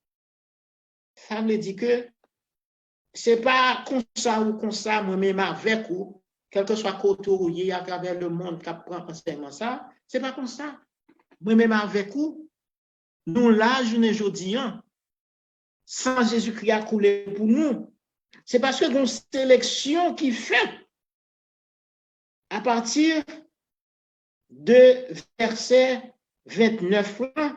ça veut dire que c'est pas comme ça ou comme ça, moi-même avec ou, quel que soit côté où il y a à travers le monde qui apprend enseignement ça, c'est pas comme ça. Moi-même avec vous, nous là, je ne dis rien, sans Jésus-Christ a coulé pour nous. C'est parce que une sélection qui fait à partir de verset 29 là,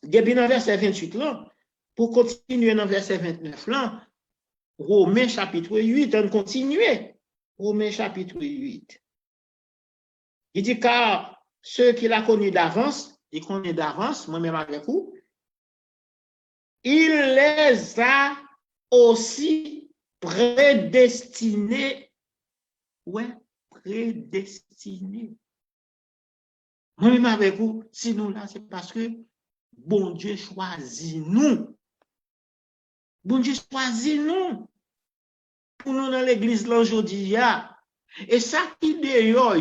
depuis dans verset 28 là, pour continuer dans verset 29 là, Romains chapitre 8, on continue. Romains chapitre 8. Il dit car ceux qu'il a connus d'avance, il connaît d'avance, moi-même avec vous, il les a aussi prédestinés. Ouais, prédestinés. Moi-même avec vous, si nous là, c'est parce que bon Dieu choisit nous. Bon Dieu choisit nous. Pour nous dans l'église là aujourd'hui. Et ça qui d'ailleurs,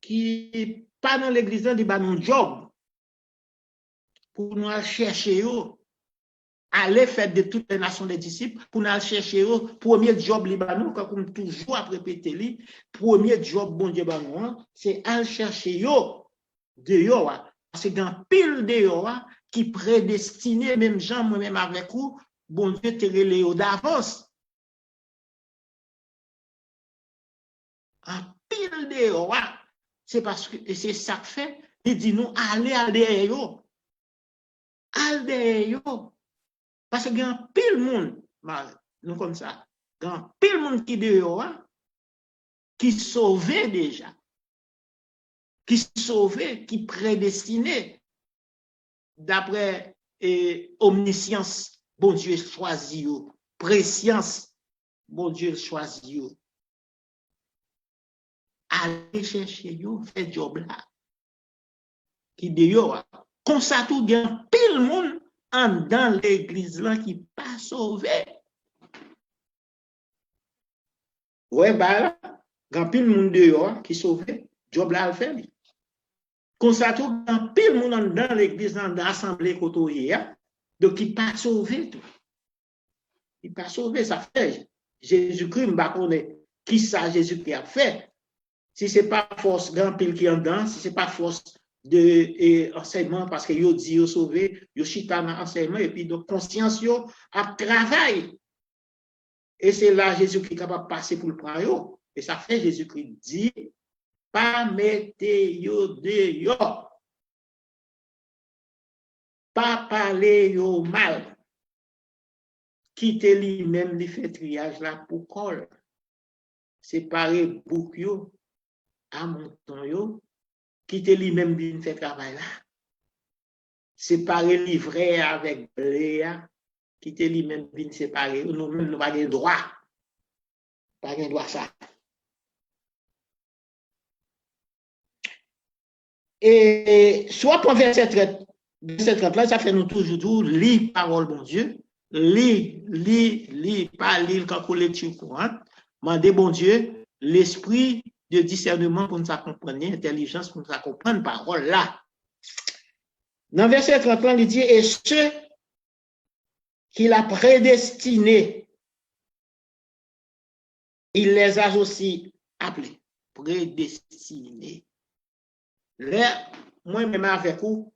qui pas dans l'église là, dit bah nous job. Pour nous chercher, aller faire de toutes les nations des disciples, pour nous chercher, premier job libanon, comme toujours à répéter, premier job bon Dieu, c'est aller chercher, dehors. Parce que dans pile dehors, qui prédestiné, même gens, moi-même avec vous, bon Dieu te relève d'avance. En pile dehors, c'est parce que c'est ça que fait, il dit nous, allez dehors. Allez dehors. Parce qu'il y a un pile monde, nous comme ça, il y a un pile monde qui dehors, qui sauvé déjà, qui sauvé, qui prédestiné, d'après omniscience, bon Dieu choisit, préscience, bon Dieu choisit. Allez chercher, fait job là, qui dehors, comme ça tout bien, pile monde dans l'église là qui pas sauvé. Ouais, bah là, grand pile monde dehors qui sauvé, job là le fait. Comme ça tout grand pile monde dans l'église dans l'assemblée côté donc qui pas sauvé tout. Il pas sauvé, ça fait Jésus-Christ m'a connaît qui ça Jésus-Christ a fait. Si c'est pas force grand pile qui en dedans, si c'est pas force de enseignement parce que yo dit yo sauvé, yo chita dans enseignement et puis de conscience yo a travail. Et c'est là Jésus-Christ est capable de passer pour le prendre. Et ça fait Jésus-Christ dit pas mettez yo dehors. Pas parler yo mal. Quittez lui-même li fait triage là pour col. Séparer bouc yo à monton yo. Quitter lui-même bien fait travail là. Séparer livret avec blé, quitter lui-même bien séparer. Nous-mêmes, nous pas de droit. Pas de droit ça. Et soit pour verset 30 là, ça fait nous toujours lire parole bon Dieu. Lire, pas lire quand lecture courante. Mandez bon Dieu l'esprit de discernement pour nous comprendre, intelligence pour nous comprendre parole là. Dans verset 30, il dit, et ceux qu'il a prédestinés, il les a aussi appelés. Prédestinés. Là, moi-même avec vous,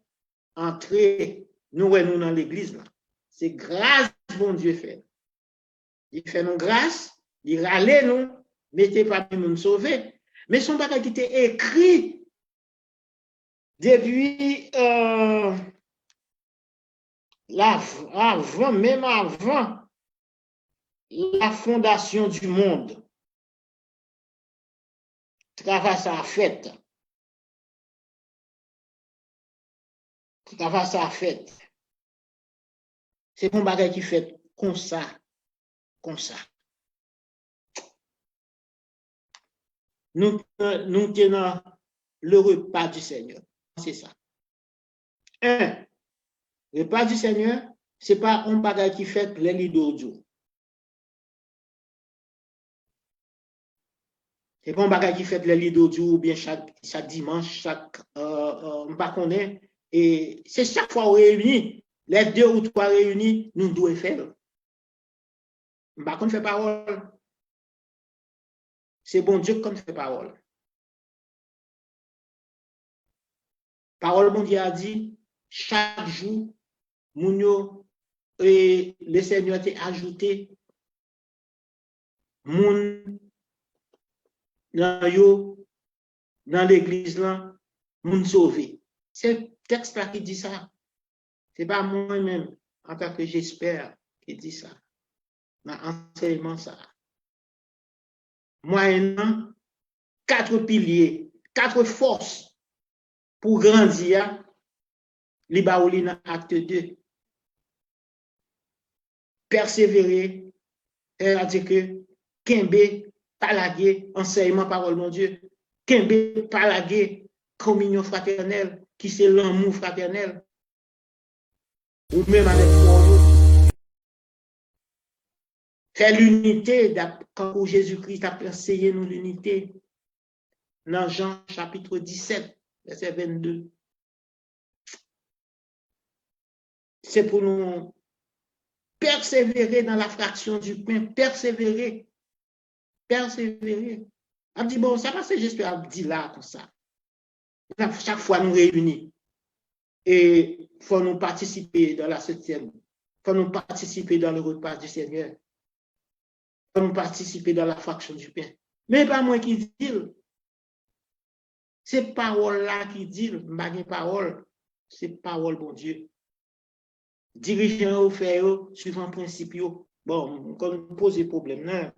entrer, nous dans l'église, c'est grâce bon Dieu fait. Il fait nous grâce, il râle nous, mettez pas nous sauver. Mais son bagage qui était écrit depuis même avant la fondation du monde, travail ça a fait. Travail ça a fait. C'est un bagage qui fait comme ça, comme ça. Nous tenons le repas du Seigneur. C'est ça. Le repas du Seigneur, ce n'est pas un bagage qui fait les lits d'audio. Ce n'est pas un bagage qui fait les lits d'audio ou bien chaque dimanche, on ne connaît. Et c'est chaque fois réunis, les 2 ou 3 réunis, nous devons faire. On ne fait parole. C'est bon Dieu qu'on fait parole. Parole, bon Dieu a dit, chaque jour, et le Seigneur t'a ajouté moun dans l'église là, moun sauvé. C'est le texte là qui dit ça. C'est pas moi-même, en tant que j'espère, qui dit ça. Dans l'enseignement ça. Moyennant 4 piliers, 4 forces pour grandir, les baouli dans acte 2. Persévérer, c'est-à-dire que Kembe, palaguer, enseignement parole mon Dieu, Kembe, palaguer, communion fraternelle, qui c'est l'amour fraternel, ou même avec toi. Faire l'unité, quand Jésus-Christ a enseigné nous l'unité, dans Jean chapitre 17, verset 22. C'est pour nous persévérer dans la fraction du pain, persévérer. On dit, bon, ça va, c'est j'espère dire là, comme ça. Chaque fois, nous réunis. Et il faut nous participer dans la 7e. Il faut nous participer dans le repas du Seigneur. Il faut nous participer dans la fraction du pain. Mais pas moi qui dis. C'est parole-là qui dit, pas parole. C'est parole, bon Dieu. Dirigeant au fait, suivant principe, bon, quand on pose des problèmes là,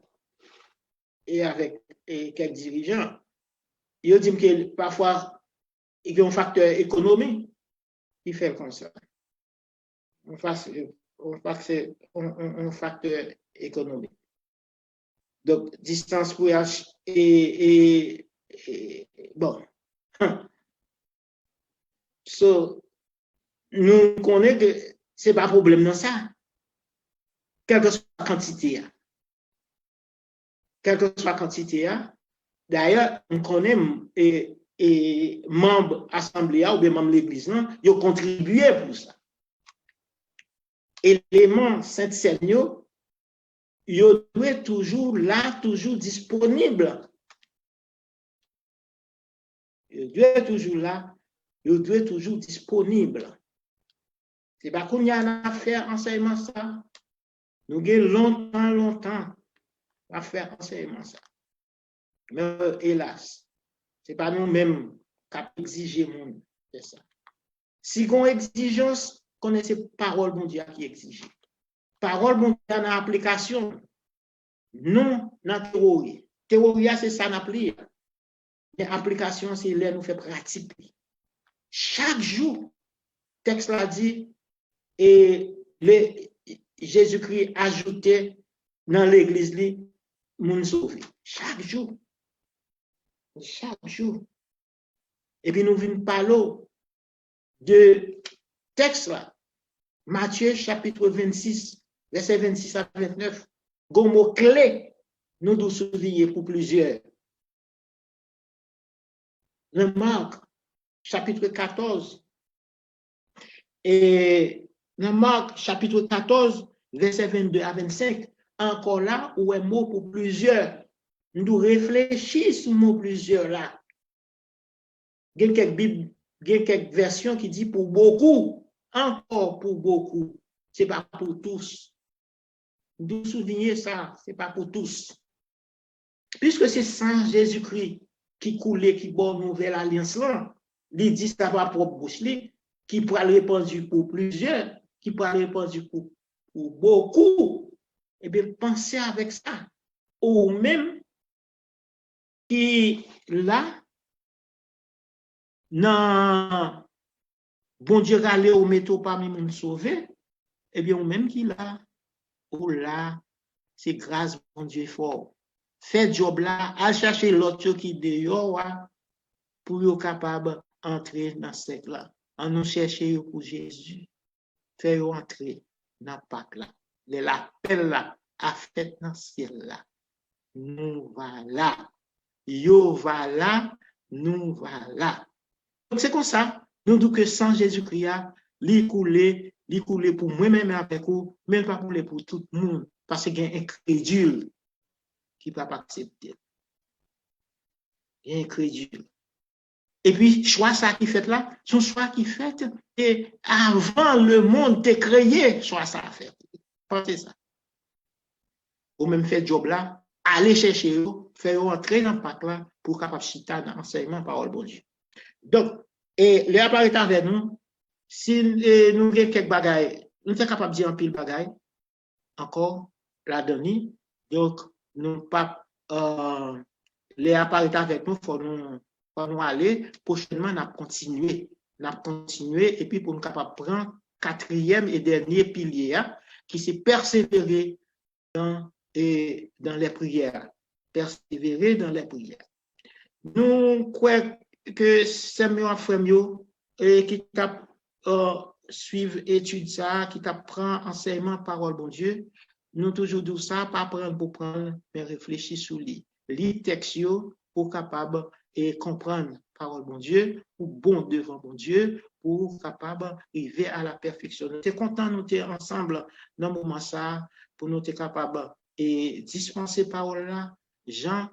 et avec quelques dirigeants, ils disent que parfois, il y a un facteur économique qui fait comme ça. Un facteur économique. Donc, distance pour H et bon. So, nous connaissons que ce n'est pas un problème dans ça. Quelle que soit la quantité. Quelle que soit la quantité. D'ailleurs, on connaît et membres assemblée ou bien membres de l'église, ils ont contribué pour ça. Éléments Saint-Seigneur, ils doivent toujours là, toujours disponible. Ils doivent toujours là, ils doivent toujours disponible. C'est pas qu'on y a une affaire enseignement ça. Nous avons longtemps à faire enseignement ça. Mais hélas, ce n'est pas nous-mêmes qui exigons ça. Si on exigence, connaissez parole bon Dieu qui exige. Parole bon Dieu dans l'application, non dans la théorie. Théorie, c'est ça n'applique. Mais application, c'est là nous fait pratiquer. Chaque jour, texte l'a dit, et Jésus-Christ ajoutait dans l'église, moun sauvé. Chaque jour. Chaque jour. Et puis nous venons parler de texte là. Matthieu chapitre 26, verset 26 à 29. Gon mot clé, nous devons souligner pour plusieurs. Le Marc chapitre 14. Et dans Marc chapitre 14, verset 22 à 25, encore là, où est mot pour plusieurs. Nous devons réfléchir sur le mot plusieurs là. Il y a quelques versions qui disent pour beaucoup, encore pour beaucoup. Ce n'est pas pour tous. Nous devons souligner ça, ce n'est pas pour tous. Puisque c'est Saint Jésus-Christ qui coulait, qui boit nouvelle alliance là, il dit ça va propre bouche, qui pourra le répandre pour plusieurs. qui peut répondre pour beaucoup, eh bien, pensez avec ça. Ou même qui là, non, bon Dieu, aller au métro parmi nous sauver, eh bien, ou même qui là, ou là, c'est grâce bon Dieu fort. Faites job là, à chercher l'autre qui dehors pour être capable d'entrer dans ce cercle là. En nous chercher pour Jésus, faire entrer dans le Pâques là. L'appel là, a fait dans ce ciel là. Nous voilà. Yo voilà, nous voilà. Donc c'est comme ça, nous disons que sans Jésus-Christ, il coulait pour moi-même avec vous, même pas pour tout le monde, parce qu'il y a un incrédule qui ne peut pas accepter. Il y a un incrédule. Et puis, choix ça qui fait là, son choix qui fait, et avant le monde t'est créé, choix ça à faire. Pensez ça. Ou même fait job là, aller chercher eux, faire entrer dans le Pâques là, pour capable chita dans l'enseignement parole bon Dieu. Donc, et le apparaît avec nous, si nous avons quelques bagailles, nous sommes capables de dire un pile bagaille, encore, la dernière. Donc, nous pas, les apparaît avec nous, faut nous aller, prochainement, nous continuer, et puis pour nous capables de prendre quatrième et dernier pilier, qui c'est persévérer dans les prières. Persévérer dans les prières. Nous croyons que c'est mieux frère qui t'a suivre étude ça, qui t'apprend enseignement parole bon Dieu. Nous toujours dit ça, pas prendre pour prendre, mais réfléchir sur lui. Lire texte pour capable et comprendre parole bon Dieu, pour bon devant bon Dieu, pour capable arriver à la perfection. Nous sommes contents nous sommes ensemble dans le moment ça, pour nous être capable et dispenser parole là. Jean,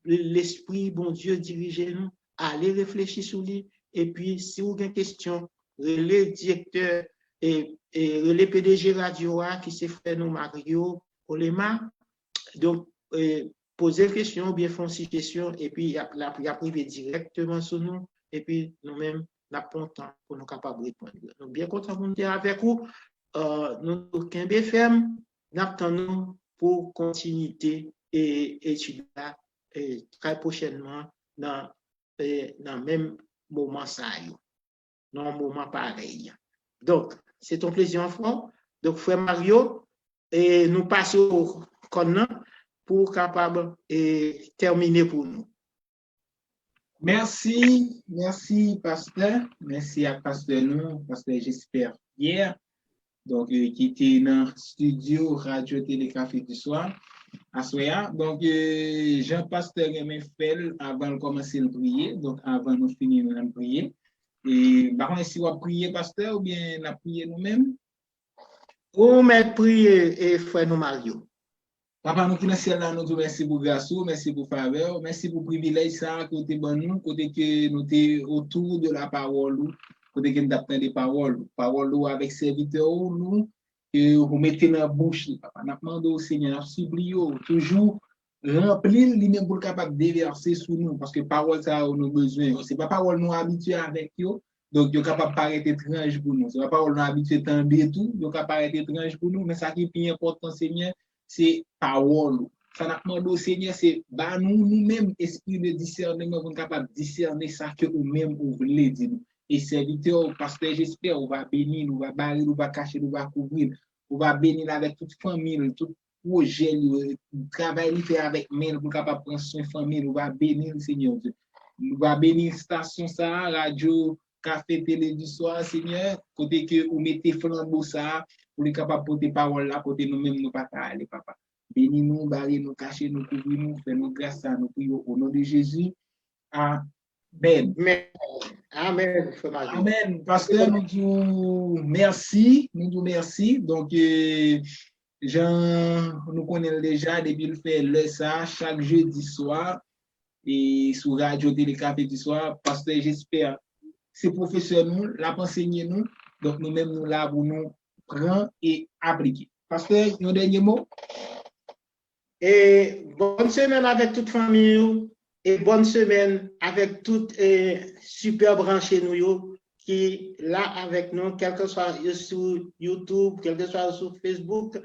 l'esprit bon Dieu dirigez-nous, allez réfléchir sur lui, et puis si vous avez une question, le directeur et le PDG Radio qui s'est fait nous Mario Olema, donc poser une question, bien faire une question, et puis il a privé directement sur nous, et puis nous-mêmes, nous avons temps pour nous capables de répondre. Nous bien contents de nous avec vous, nous sommes bien fermes, nous attendons pour continuer et étudier très prochainement dans le même moment ça, dans un moment pareil. Donc, c'est un plaisir fort. Donc, frère Mario, et nous passons au Conan pour capable et terminer pour nous. Merci, pasteur. Merci à pasteur nous, pasteur j'espère hier. Donc, qui était dans le studio Radio Télé Café du soir. À Soya. Donc, Jean-Pasteur Remen fait avant de commencer le prier. Donc, avant de finir de prier. Et par contre, si vous priez, pasteur, ou bien la prier nous-mêmes? Ou mais prier et frère nous Mario. Papa, nous qui dans ciel là, nous disons merci pour grâce, merci pour faveur, merci pour privilège ça, côté bon nous, côté que nous sommes autour de la parole, côté que nous avons des paroles avec serviteurs, nous, que vous mettez dans la bouche, papa. Nous demandons au Seigneur, supplions, toujours remplir lui-même pour capable déverser sur nous, parce que parole ça, nous besoin. Ce n'est pas parole nous habitués avec eux, donc ils sont capables de paraître étrange pour nous. Ce n'est pas parole nous habitués à tendre tout, ils sont capables d'être étrange pour nous, mais ça qui est plus important, Seigneur, c'est parole. Ça n'a pas demandé au Seigneur, c'est bah nous-mêmes, esprit de discernement, pour être capable de discerner ça que nous-mêmes vous voulez dire. Et serviteur, pasteur, j'espère, on va bénir, on va barrer, on va cacher, on va couvrir, on va bénir avec toute famille, tout projet, le travail fait avec main pour capable prendre soin de famille, on va bénir, Seigneur Dieu. On va bénir station ça, radio, café, télé du soir, Seigneur, côté que vous mettez flambeau ça, pour être capable de porter parole là, côté nous-mêmes, nous pas aller, papa. Bénis-nous, barrez-nous, cachez-nous, couvrez-nous, fais-nous grâce à nous, prions au nom de Jésus. Amen. Amen. Amen. Pasteur, nous disons merci. Donc, Jean, nous connaissons déjà, depuis le fait le ça, chaque jeudi soir, et sur Radio Télé Café du soir. Pasteur, j'espère, c'est professeur nous, l'a enseigné nous, donc nous-mêmes, nous là pour nous prendre et appliquer. Pasteur, un dernier mot? Et bonne semaine avec toute famille et bonne semaine avec toute super branchée nous qui est là avec nous, quel que soit sur YouTube, quel que soit sur Facebook,